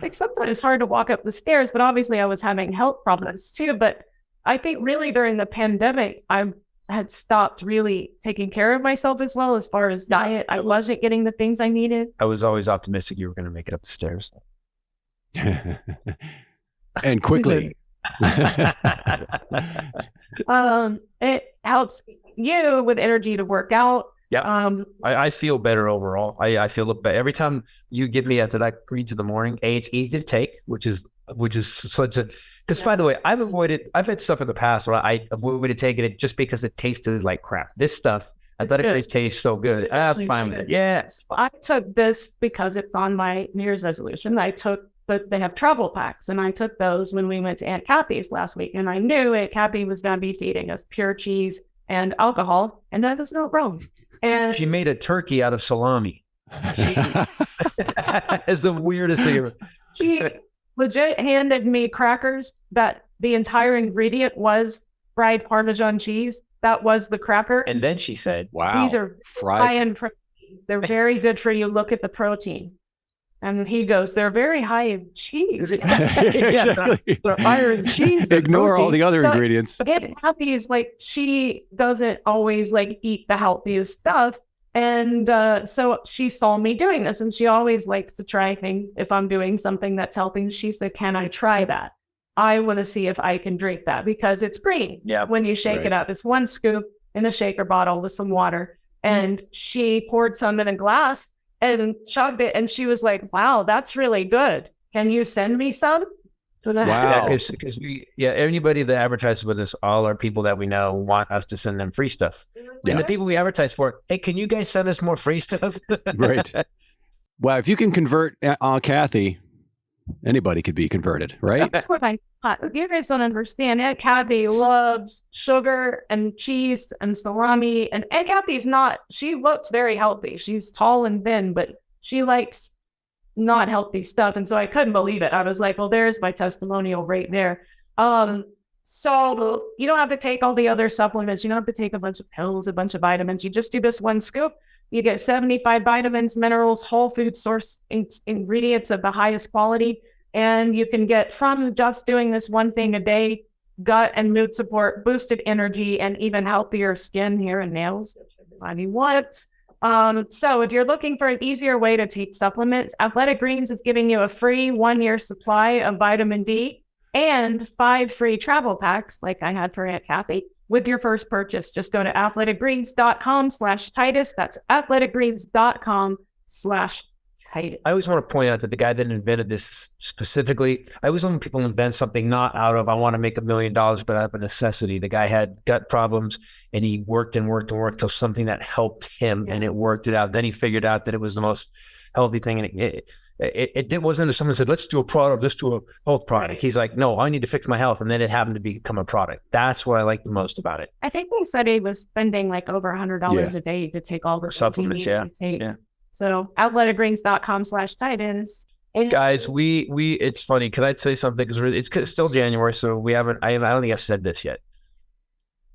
Like sometimes it's hard to walk up the stairs, but obviously I was having health problems too. But I think really during the pandemic, I had stopped really taking care of myself as well as far as diet. I wasn't getting the things I needed. I was always optimistic you were going to make it up the stairs. And quickly. It helps you with energy to work out. Yeah. I feel better overall. I feel better every time you give me Athletic Greens in the morning. It's easy to take, which is such a, because by the way, I've had stuff in the past where I avoided taking it just because it tasted like crap. This stuff, Athletic Greens tastes so good. I'm fine with it. Yes. I took this because it's on my New Year's resolution. But they have travel packs, and I took those when we went to Aunt Kathy's last week, and I knew Aunt Kathy was going to be feeding us pure cheese and alcohol, and that was no problem. And she made a turkey out of salami. It's the weirdest thing ever. She legit handed me crackers that the entire ingredient was fried Parmesan cheese. That was the cracker. And then she said, wow, these are high in protein. They're very good for you. Look at the protein. And he goes, they're very high in cheese. Exactly. They're higher in cheese. Ignore all the other ingredients. Aunt Happy is like, she doesn't always like eat the healthiest stuff. And so she saw me doing this, and she always likes to try things. If I'm doing something that's helping, she said, can I try that? I want to see if I can drink that because it's green. Yeah. When you shake it up, it's 1 scoop in a shaker bottle with some water. And she poured some in a glass and chugged it. And she was like, wow, that's really good. Can you send me some? Wow. Because anybody that advertises with us, all our people that we know want us to send them free stuff. And the people we advertise for, hey, can you guys send us more free stuff? Right. Well, if you can convert Kathy, anybody could be converted, right? That's what I thought. You guys don't understand. Aunt Kathy loves sugar and cheese and salami. And Aunt Kathy's she looks very healthy. She's tall and thin, but she likes not healthy stuff. And so I couldn't believe it. I was like, well, there's my testimonial right there. So you don't have to take all the other supplements. You don't have to take a bunch of pills, a bunch of vitamins. You just do this 1 scoop. You get 75 vitamins, minerals, whole food source ingredients of the highest quality. And you can get from just doing this one thing a day, gut and mood support, boosted energy, and even healthier skin, hair, and nails, which everybody wants. So if you're looking for an easier way to take supplements, Athletic Greens is giving you a free 1-year supply of vitamin D and 5 free travel packs, like I had for Aunt Kathy, with your first purchase. Just go to athleticgreens.com/Titus. That's athleticgreens.com/Titus. I always want to point out that the guy that invented this specifically, I always want people to invent something not out of, I want to make $1 million, but out of a necessity. The guy had gut problems and he worked and worked and worked till something that helped him and it worked it out. Then he figured out that it was the most healthy thing. And it wasn't someone said, let's do a product, let's do a health product. Right. He's like, no, I need to fix my health. And then it happened to become a product. That's what I like the most about it. I think he said he was spending like over $100 a day to take all the supplements. Yeah. So athleticgreens.com/Titus. Guys, we it's funny. Can I say something? Because it's still January, so we haven't. I don't think I've said this yet.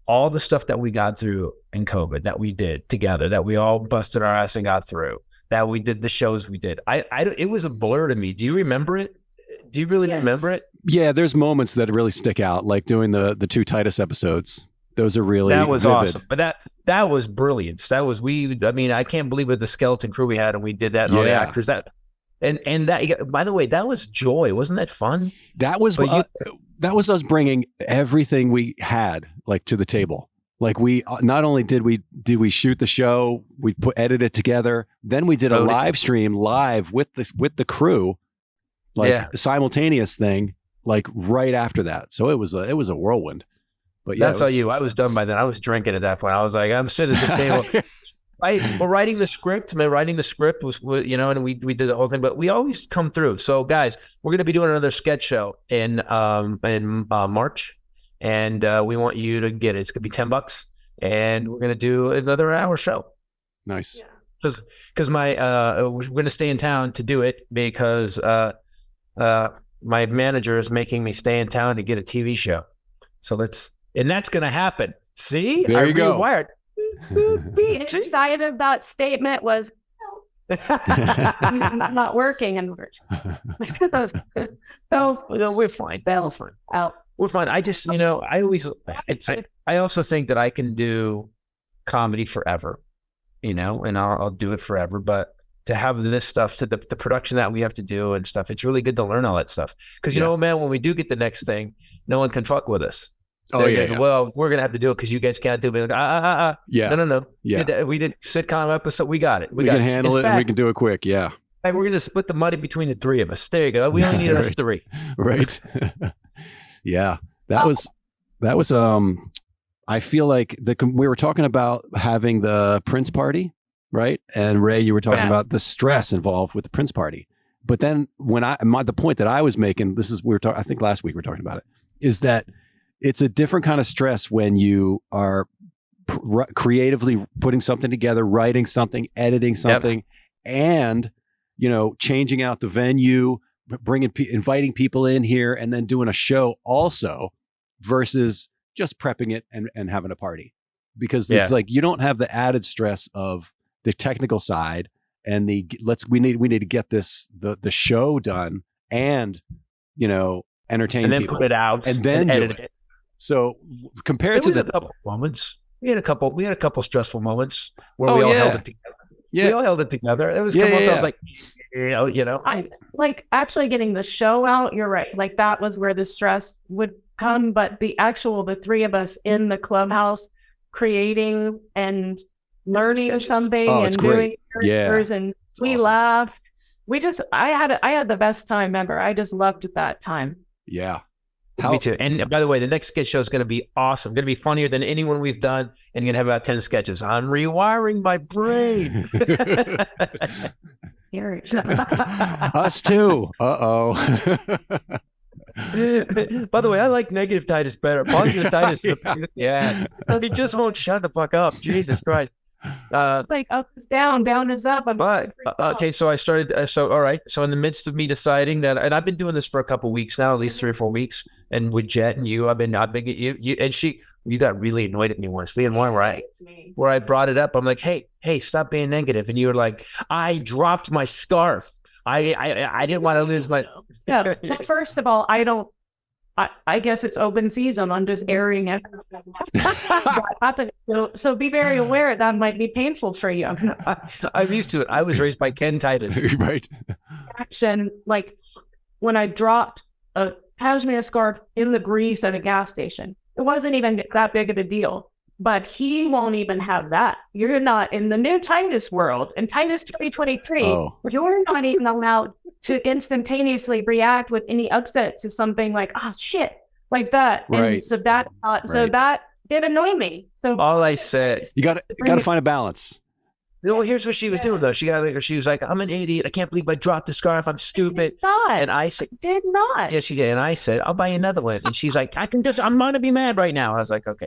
All the stuff that we got through in COVID, that we did together, that we all busted our ass and got through, that we did the shows we did. It was a blur to me. Do you remember it? Do you really remember it? Yeah, there's moments that really stick out, like doing the 2 Titus episodes. Those are really that was vivid. Awesome. But that was brilliant. I mean, I can't believe it, the skeleton crew we had, and we did that, and all the actors and that, by the way, that was joy. Wasn't that fun? That was that was us bringing everything we had like to the table. Like we not only did we shoot the show, we edit it together, then we did a live stream with the crew, like simultaneous thing, like right after that. So it was a whirlwind. But yeah, that's all you. I was done by then. I was drinking at that point. I was like, I'm sitting at this table. We're writing the script. Was, and we did the whole thing. But we always come through. So guys, we're going to be doing another sketch show in March, and we want you to get it. It's going to be $10, and we're going to do another hour show. Nice. Because we're going to stay in town to do it because my manager is making me stay in town to get a TV show. So and that's going to happen. See? There you go. The inside of that statement was, I'm not working in March. We're fine. We're fine. I just, I also think that I can do comedy forever, and I'll do it forever. But to have this stuff, to the production that we have to do and stuff, it's really good to learn all that stuff. Because, man, when we do get the next thing, no one can fuck with us. Oh, yeah. Well, we're going to have to do it because you guys can't do it. Like, Yeah. No. Yeah. We did sitcom episode. We got it. We can handle it and we can do it quick. Yeah. Hey, we're going to split the money between the 3 of us. There you go. We only need us 3. Right. Yeah. That was, I feel like we were talking about having the Prince party, right? And Ray, you were talking about the stress involved with the Prince party. But then the point that I was making, I think last week we were talking about it, is that it's a different kind of stress when you are creatively putting something together, writing something, editing something, and, changing out the venue, inviting people in here, and then doing a show also, versus just prepping it and having a party. Because it's like, you don't have the added stress of the technical side and we need to get the show done and, entertain and then people. put it out and then edit do it. So compared to a couple moments. We had a couple stressful moments where we all held it together. Yeah. We all held it together. It was a couple times like, I like actually getting the show out. You're right. Like that was where the stress would come, but the three of us in the clubhouse creating and learning something and doing characters, and we laughed. I had the best time ever. I just loved that time. Yeah. Me too. And by the way, the next sketch show is going to be awesome. Going to be funnier than anyone we've done, and going to have about 10 sketches. I'm rewiring my brain. Us too. Uh-oh. By the way, I like negative Titus better. Positive Titus, so he just won't shut the fuck up. Jesus Christ. Like up is down, down is up. Okay, so I started. All right. So in the midst of me deciding that, and I've been doing this for a couple weeks now, at least 3 or 4 weeks, and with Jet and you, I've been you and she. You got really annoyed at me once. We had one where I brought it up. I'm like, hey, stop being negative, and you were like, I dropped my scarf. I didn't want to lose my. Yeah. First of all, I guess it's open season. I'm just airing it. So be very aware that might be painful for you. I'm used to it. I was raised by Ken Titus. Right. Action, like when I dropped a cashmere scarf in the grease at a gas station. It wasn't even that big of a deal. But he won't even have that. You're not in the new Titus world. In Titus 2023, you're not even allowed to instantaneously react with any upset to something like, oh shit, like that. Right. And so that did annoy me. So all I said, you got to find a balance. Well, here's what she was doing though. She was like, I'm an idiot. I can't believe I dropped the scarf. I'm stupid. And I said, did not. Yes, she did. And I said, I'll buy you another one. And she's like, I'm going to be mad right now. I was like, okay.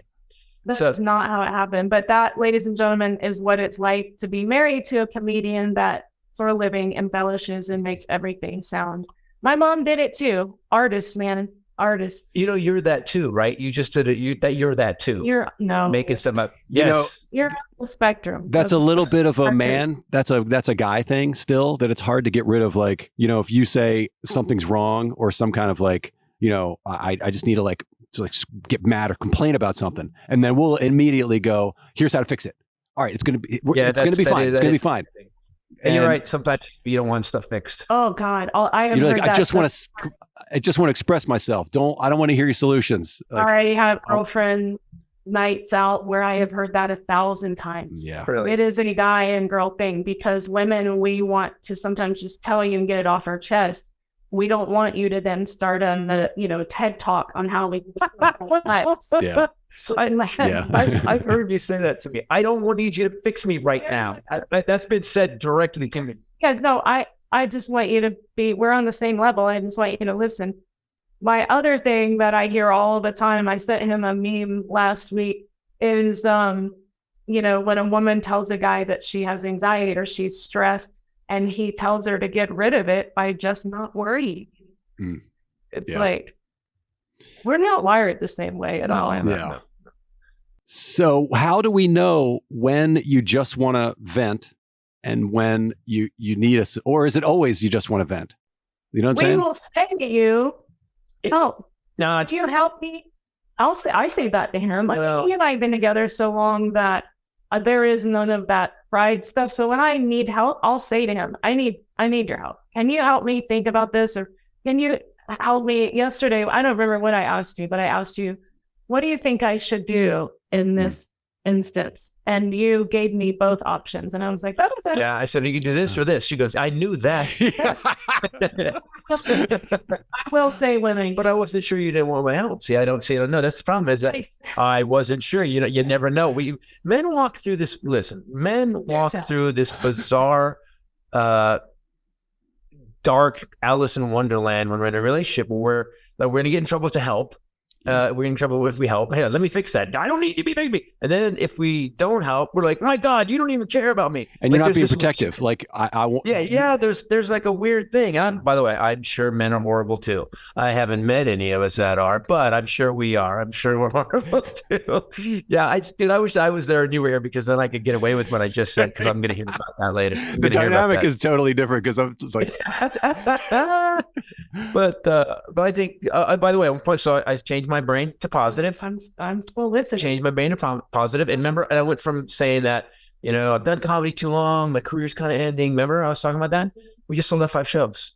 That's not how it happened. But that, ladies and gentlemen, is what it's like to be married to a comedian that for a living embellishes and makes everything sound. My mom did it too. Artists, man. Artists. You're that too, right? You just did it. You're that too. Making stuff up. Yes. You're on the spectrum. That's a little bit of a man. That's a guy thing still, that it's hard to get rid of. Like, if you say something's wrong or some kind of like, I just need to get mad or complain about something, and then we'll immediately go, here's how to fix it. All right, it's gonna be fine. It's gonna be fine. And you're right. Sometimes you don't want stuff fixed. Oh God, I have heard that. I just want to express myself. I don't want to hear your solutions. I have girlfriend nights out where I have heard that 1,000 times. Yeah, really. It is a guy and girl thing, because women, we want to sometimes just tell you and get it off our chest. We don't want you to then start on the, TED talk on how we. Yeah. I've heard you say that to me. I don't need you to fix me right now. That's been said directly to me. Yeah, no, I just want you to we're on the same level. I just want you to listen. My other thing that I hear all the time, I sent him a meme last week, is, when a woman tells a guy that she has anxiety or she's stressed, and he tells her to get rid of it by just not worrying. It's like, we're not wired the same way at all. Yeah. So how do we know when you just want to vent and when you need us, or is it always you just want to vent? You know what I'm saying? We will say to you, do you help me? I say that to him. Like, he and I have been together so long that there is none of that pride stuff. So when I need help, I'll say to him, I need your help. Can you help me think about this? Or can you help me? Yesterday, I don't remember what I asked you, but I asked you, what do you think I should do in this instance? And you gave me both options. And I was like, yeah, I said, you can do this or this. She goes, I knew that. I will say women. But I wasn't sure you didn't want my help. See, I don't see it. No, that's the problem, is that I wasn't sure. You never know. Men walk through this. Listen, men walk through this bizarre, dark Alice in Wonderland when we're in a relationship where we're going to get in trouble to help. We're in trouble if we help. Hey, let me fix that. I don't need to be me. And then if we don't help, we're like, my God, you don't even care about me. And you're not being protective. Like I won't. Yeah. There's like a weird thing. By the way, I'm sure men are horrible too. I haven't met any of us that are, but I'm sure we are. I'm sure we're horrible too. Yeah, I wish I was there and you were here, because then I could get away with what I just said, because I'm going to hear about that later. The dynamic is totally different, because I'm like. But I think. By the way, so I changed my brain to positive. I'm still listening. Changed my brain to positive. And remember, I went from saying that, I've done comedy too long, my career's kind of ending. Remember I was talking about that? We just sold out 5 shows.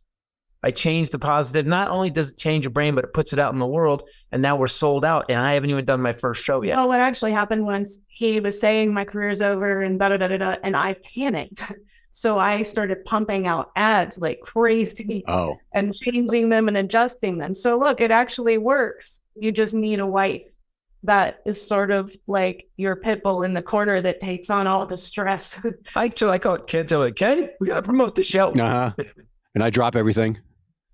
I changed the positive. Not only does it change your brain, but it puts it out in the world. And now we're sold out. And I haven't even done my first show yet. Well, what actually happened once he was saying my career's over and da-da-da-da-da, and I panicked. So I started pumping out ads like crazy and changing them and adjusting them. So look, it actually works. You just need a wife that is sort of like your pit bull in the corner that takes on all the stress. I call it Ken. Tell it, Ken, we got to promote the show. And I drop everything.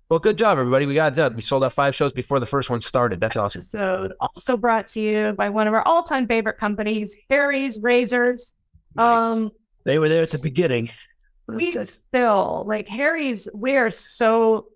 Well, good job, everybody. We got it done. We sold out 5 shows before the first one started. That's awesome. So also brought to you by one of our all-time favorite companies, Harry's Razors. Nice. They were there at the beginning. We still like Harry's. We are so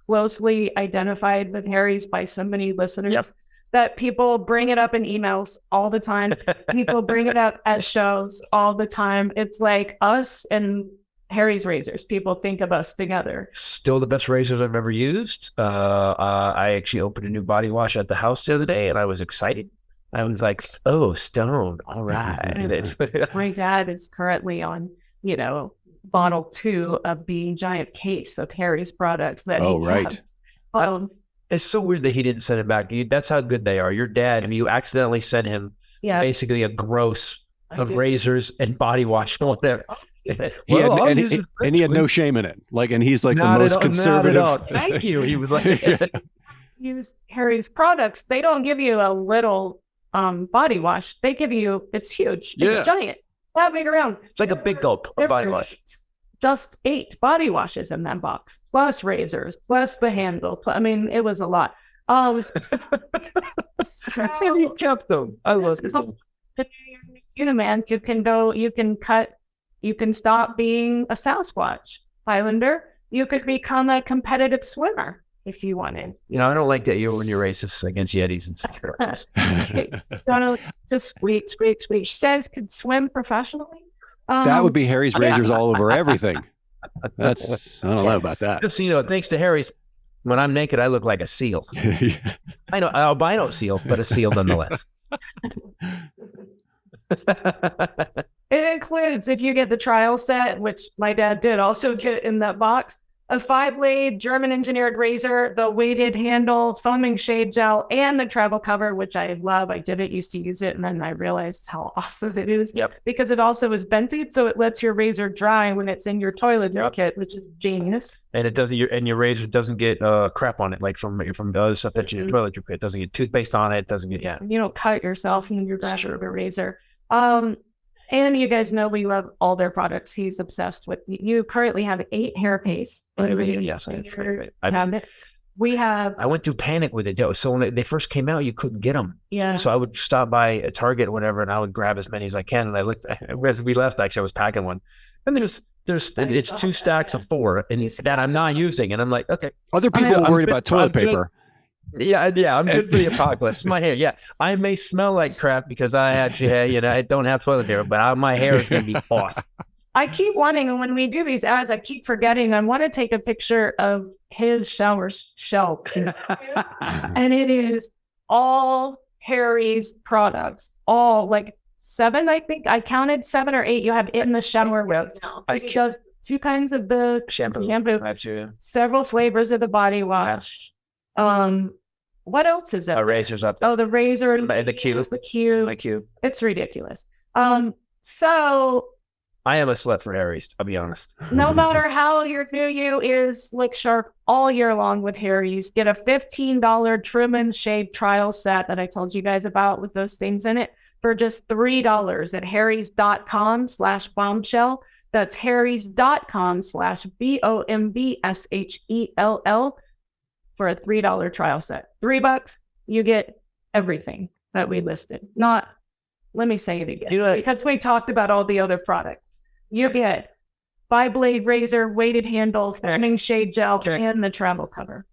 closely identified with Harry's by so many listeners that people bring it up in emails all the time. People bring it up at shows all the time. It's like us and Harry's Razors. People think of us together. Still the best razors I've ever used. I actually opened a new body wash at the house the other day, and I was excited. I was like, "Oh, Stone! All right." My dad is currently on, bottle 2 of the giant case of Harry's products that it's so weird that he didn't send it back. That's how good they are. Your dad, you accidentally sent him basically a gross of razors and body wash or whatever. He had no shame in it. And he's like the most conservative. Thank you. He was like, use Harry's products. They don't give you a little body wash. They give you, it's huge. It's a giant. That big around. It's like a big gulp of body wash. Just 8 body washes in that box, plus razors, plus the handle. It was a lot. You kept them. I love them. Man, you can stop being a Sasquatch, Highlander. You could become a competitive swimmer if you wanted. I don't like that when you're racist against Yetis and stuff. Just squeak. You guys could swim professionally. That would be Harry's razors all over everything. I don't know about that. Just thanks to Harry's, when I'm naked, I look like a seal. I know, albino seal, but a seal nonetheless. It includes, if you get the trial set, which my dad did also get in that box, a 5-blade German-engineered razor, the weighted handle, foaming shave gel, and the travel cover, which I love. I didn't used to use it, and then I realized how awesome it is. Because it also is vented, so it lets your razor dry when it's in your toilet kit, which is genius. And it doesn't. Your razor doesn't get crap on it, like from the other stuff that your toilet kit. It doesn't get toothpaste on it. It doesn't get You don't cut yourself in your brush with a razor. And you guys know we love all their products. He's obsessed with. You currently have 8 hair pastes. Yes, we have. I went through panic with it. So when they first came out, you couldn't get them. Yeah. So I would stop by a Target or whatever, and I would grab as many as I can. And I looked as we left. Actually, I was packing one, and it's 2 stacks of 4, and that I'm not using. And I'm like, okay. Other people are worried about toilet paper. Yeah, I'm good for the apocalypse. My hair, I may smell like crap because I actually, I don't have toilet paper, but my hair is going to be awesome. I keep wanting, and when we do these ads, I keep forgetting. I want to take a picture of his shower shelf, and it is all Harry's products, all like 7. I think I counted 7 or 8. You have in the shower with just 2 kinds of the shampoo, several flavors of the body wash. What else is there? Razors up there. Oh, the razor. The cube. The cube. My cube. It's ridiculous. So I am a slut for Harry's, I'll be honest. No matter how your new you is like sharp all year long with Harry's, get a $15 trim and shave trial set that I told you guys about with those things in it for just $3 at harrys.com/bombshell. That's harrys.com/BOMBSHELL for a $3 trial set. $3, you get everything that we listed. Not, let me say it again, because we talked about all the other products. You get 5-blade razor, weighted handle, foaming shade gel, and the travel cover.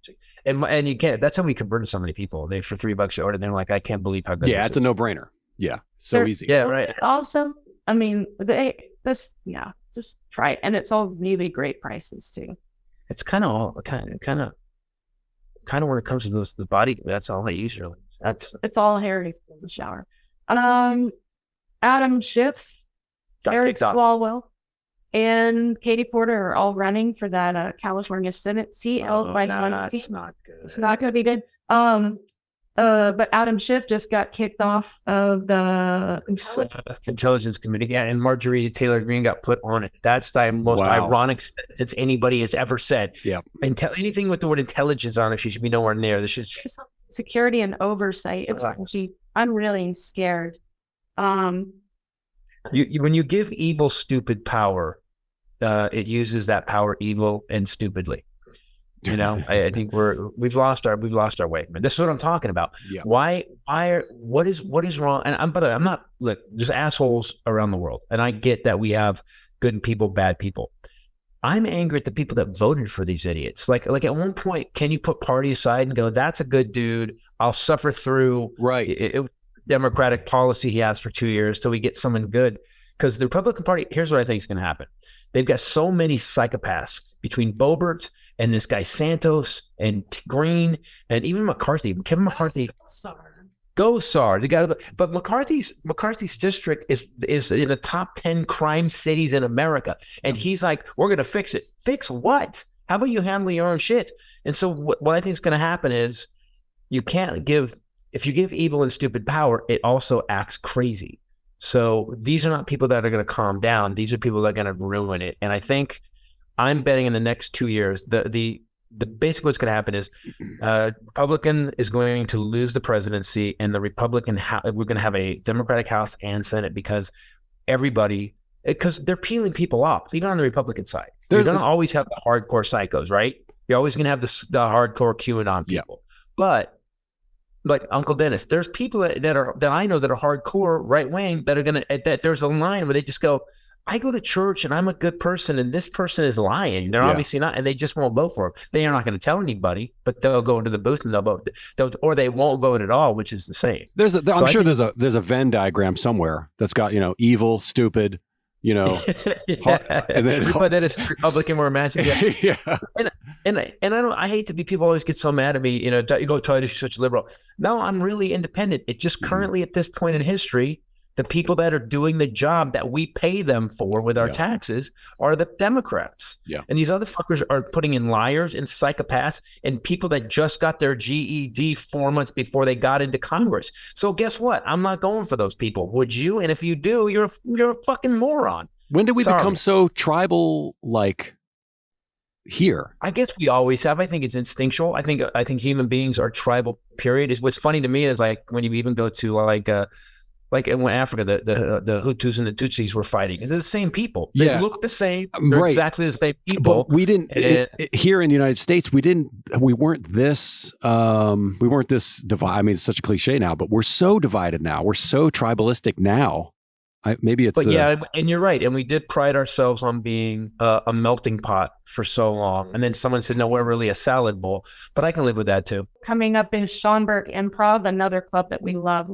And you can't. That's how we converted so many people. They for $3 you order. They're like, I can't believe how good. Yeah, it's a no-brainer. Yeah, so easy. Yeah, right. Awesome. Just try it, and it's all really great prices too. It's kind of kind of when it comes to the body, that's all I use really. It's all Harry's in the shower. Adam Schiff, Eric Swalwell, and Katie Porter are all running for that California Senate seat. It's not good. It's not going to be good. But Adam Schiff just got kicked off of the Intelligence Committee. Yeah, and Marjorie Taylor Greene got put on it. That's the most ironic sentence anybody has ever said. Yeah. Anything with the word intelligence on it, she should be nowhere near. This is security and oversight. I'm really scared. When you give evil stupid power, it uses that power evil and stupidly. You know, I think we've lost our way. Man, this is what I'm talking about. Yeah. What is wrong? And I'm not, look, there's assholes around the world, and I get that we have good people, bad people. I'm angry at the people that voted for these idiots. Like at one point, can you put party aside and go, that's a good dude, I'll suffer through Democratic policy he has for 2 years till we get someone good? Because the Republican Party, here's what I think is going to happen. They've got so many psychopaths between Boebert and this guy Santos and Green and even McCarthy. Kevin McCarthy. Gosar, the guy. But McCarthy's district is in the top 10 crime cities in America, and he's like, we're going to fix it. Fix what? How about you handle your own shit? And so what I think is going to happen is if you give evil and stupid power, it also acts crazy. So these are not people that are going to calm down. These are people that are going to ruin it. And I think I'm betting in the next 2 years, the basically what's going to happen is Republican is going to lose the presidency, and the Republican we're going to have a Democratic House and Senate because they're peeling people off, even on the Republican side. You're going to always have the hardcore psychos, right? You're always going to have the hardcore QAnon people. Yeah. But like Uncle Dennis, there's people that I know that are hardcore right wing that are that there's a line where they just go, I go to church and I'm a good person and this person is lying. They're obviously not, and they just won't vote for him. They are not going to tell anybody, but they'll go into the booth and they'll vote, or they won't vote at all, which is the same. I'm sure there's a Venn diagram somewhere that's got, evil, stupid, and then, but that is Republican where matches. Yeah. And I hate to be, people always get so mad at me, you go, Titus, you're such a liberal. No, I'm really independent. It just currently at this point in history, the people that are doing the job that we pay them for with our taxes are the Democrats. Yeah. And these other fuckers are putting in liars and psychopaths and people that just got their GED 4 months before they got into Congress. So guess what? I'm not going for those people. Would you? And if you do, you're a fucking moron. When did we become so tribal like here? I guess we always have. I think it's instinctual. I think human beings are tribal, period. What's funny to me is like when you even go to like in Africa, the Hutus and the Tutsis were fighting. They're the same people. They look the same. They're exactly the same people. But we didn't here in the United States. We weren't this divided. I mean, it's such a cliche now, but we're so divided now. We're so tribalistic now. Maybe it's. But and you're right. And we did pride ourselves on being a melting pot for so long. And then someone said, "No, we're really a salad bowl." But I can live with that too. Coming up in Schomburg Improv, another club that we love,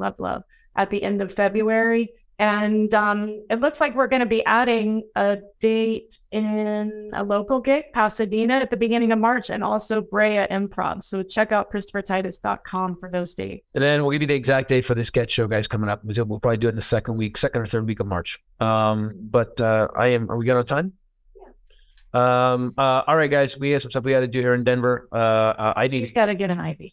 at the end of February. And it looks like we're going to be adding a date in a local gig, Pasadena, at the beginning of March, and also Brea Improv. So check out ChristopherTitus.com for those dates. And then we'll give you the exact date for the sketch show, guys, coming up. We'll probably do it in the second or third week of March. Are we got on time? All right, guys, we have some stuff we got to do here in Denver. I just got to get an IV.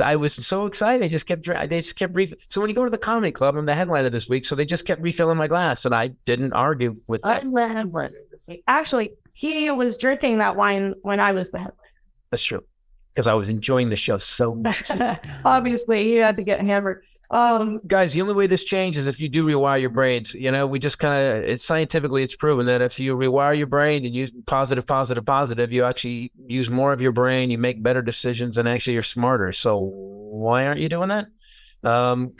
I was so excited. They just kept refilling. So when you go to the comedy club, I'm the headliner this week. So they just kept refilling my glass, and I didn't argue with that. I'm the headliner this week. Actually, he was drinking that wine when I was the headliner. That's true, because I was enjoying the show so much. Obviously, he had to get hammered. Guys, the only way this changes is if you do rewire your brains. We just it's scientifically, it's proven that if you rewire your brain and use positive, you actually use more of your brain, you make better decisions, and actually you're smarter. So why aren't you doing that?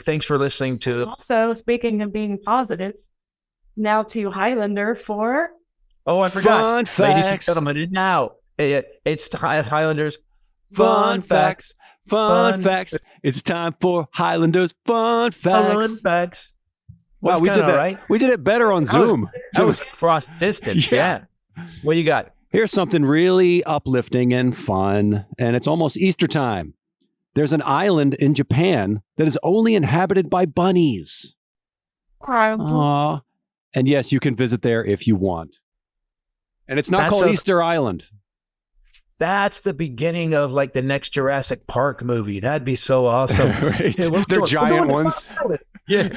Thanks for listening to. Also, speaking of being positive, now to Highlander for. Oh, I forgot. Fun facts. Ladies and gentlemen, now it's Highlanders. Fun facts. Fun facts. It's time for Highlanders Fun Facts. Fun facts. Wow, we did that. Right? We did it better on Zoom. That was cross distance. Yeah. What you got? Here's something really uplifting and fun, and it's almost Easter time. There's an island in Japan that is only inhabited by bunnies. Aww. And yes, you can visit there if you want. And it's not called Easter Island. That's the beginning of like the next Jurassic Park movie. That'd be so awesome. Right. They're giant ones. Yeah.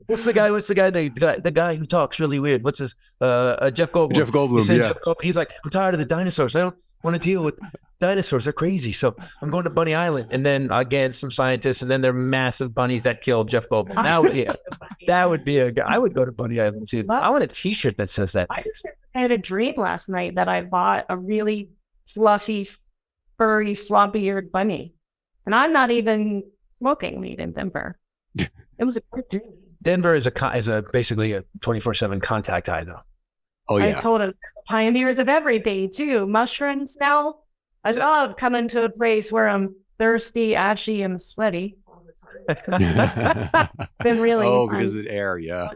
What's the guy? The guy who talks really weird. What's his? Jeff Goldblum. Jeff Goldblum. Yeah. He's like, I'm tired of the dinosaurs. I don't want to deal with dinosaurs. They're crazy. So I'm going to Bunny Island. And then again, some scientists, and then they're massive bunnies that kill Jeff Goldblum. That would be a guy. I would go to Bunny Island too. I want a T-shirt that says that. I just had a dream last night that I bought a really fluffy, furry, floppy-eared bunny, and I'm not even smoking weed in Denver. It was a good dream. Denver is basically a 24/7 contact high, though. Oh yeah. I told him pioneers of every day too. Mushrooms now. I love coming to a place where I'm thirsty, ashy, and sweaty. Been really because of the air, yeah.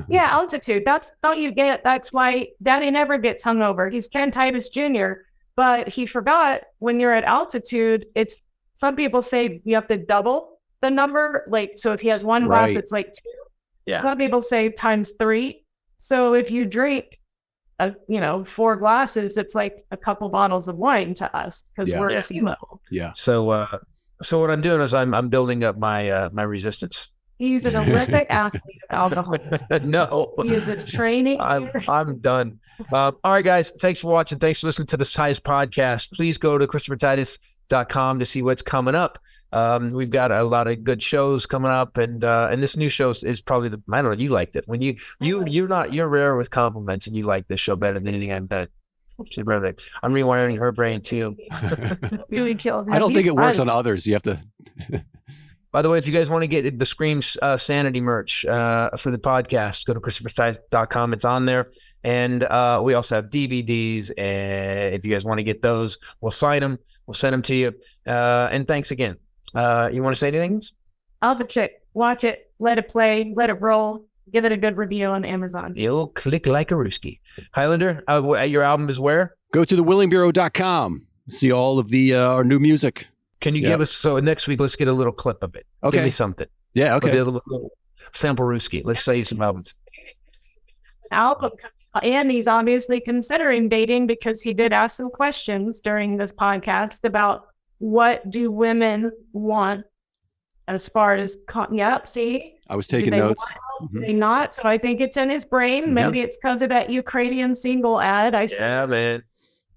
Yeah, altitude. Don't you get? That's why Daddy never gets hungover. He's Ken Titus Jr., but he forgot when you're at altitude. It's some people say you have to double the number. Like, so if he has one glass, it's like 2. Yeah. Some people say times 3. So if you drink, 4 glasses, it's like a couple bottles of wine to us because we're at sea level. Yeah. So what I'm doing is I'm building up my my resistance. He's an Olympic athlete of alcohol. No, he is a training. I'm done. All right, guys. Thanks for watching. Thanks for listening to this Titus podcast. Please go to ChristopherTitus.com to see what's coming up. We've got a lot of good shows coming up, and this new show is probably I don't know. You liked it when you're rare with compliments, and you like this show better than anything I've done. I'm rewiring her brain too. Really killed him. I don't think it works on others. You have to. By the way, if you guys want to get the Scream Sanity merch for the podcast, go to ChristopherTitus.com. It's on there. And we also have DVDs. And if you guys want to get those, we'll sign them. We'll send them to you. And thanks again. You want to say anything? I'll check. Watch it. Let it play. Let it roll. Give it a good review on Amazon. You'll click like a Rooski. Highlander, your album is where? Go to thewillingbureau.com. See all of our new music. Can you give us, so next week, let's get a little clip of it. Okay. Give me something. Yeah, okay. We'll do a little sample Rooski. Let's say some albums. Album. And he's obviously considering dating because he did ask some questions during this podcast about what do women want as far as, see? I was taking notes. Do they not? So I think it's in his brain. Maybe it's because of that Ukrainian single ad. Man.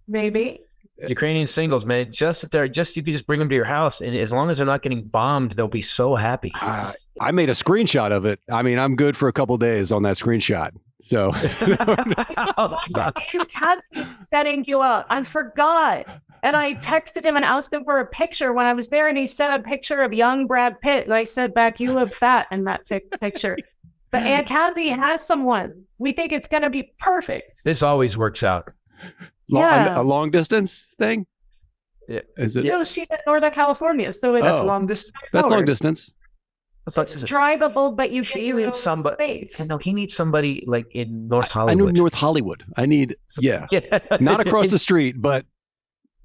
Maybe. Ukrainian singles, man, you could just bring them to your house, and as long as they're not getting bombed, they'll be so happy. I made a screenshot of it. I mean, I'm good for a couple days on that screenshot. So he was setting you up. I forgot. And I texted him and asked him for a picture when I was there, and he sent a picture of young Brad Pitt. And I said back, you look fat in that picture. But Aunt Kathy has someone. We think it's going to be perfect. This always works out. A long distance thing? Yeah. Is it? No, she's in Northern California, so it's long distance. That's long distance. It's drivable, but you he needs somebody. No, he needs somebody like in North Hollywood. I know North Hollywood. I need not across the street, but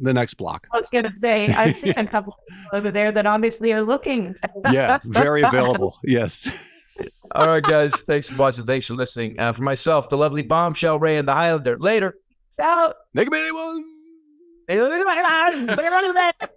the next block. I was gonna say I've seen a couple people over there that obviously are looking. Yeah, very available. Yes. All right, guys. Thanks for watching. Thanks for listening. For myself, the lovely Bombshell, Ray, and the Highlander. Later. Out. Make a one.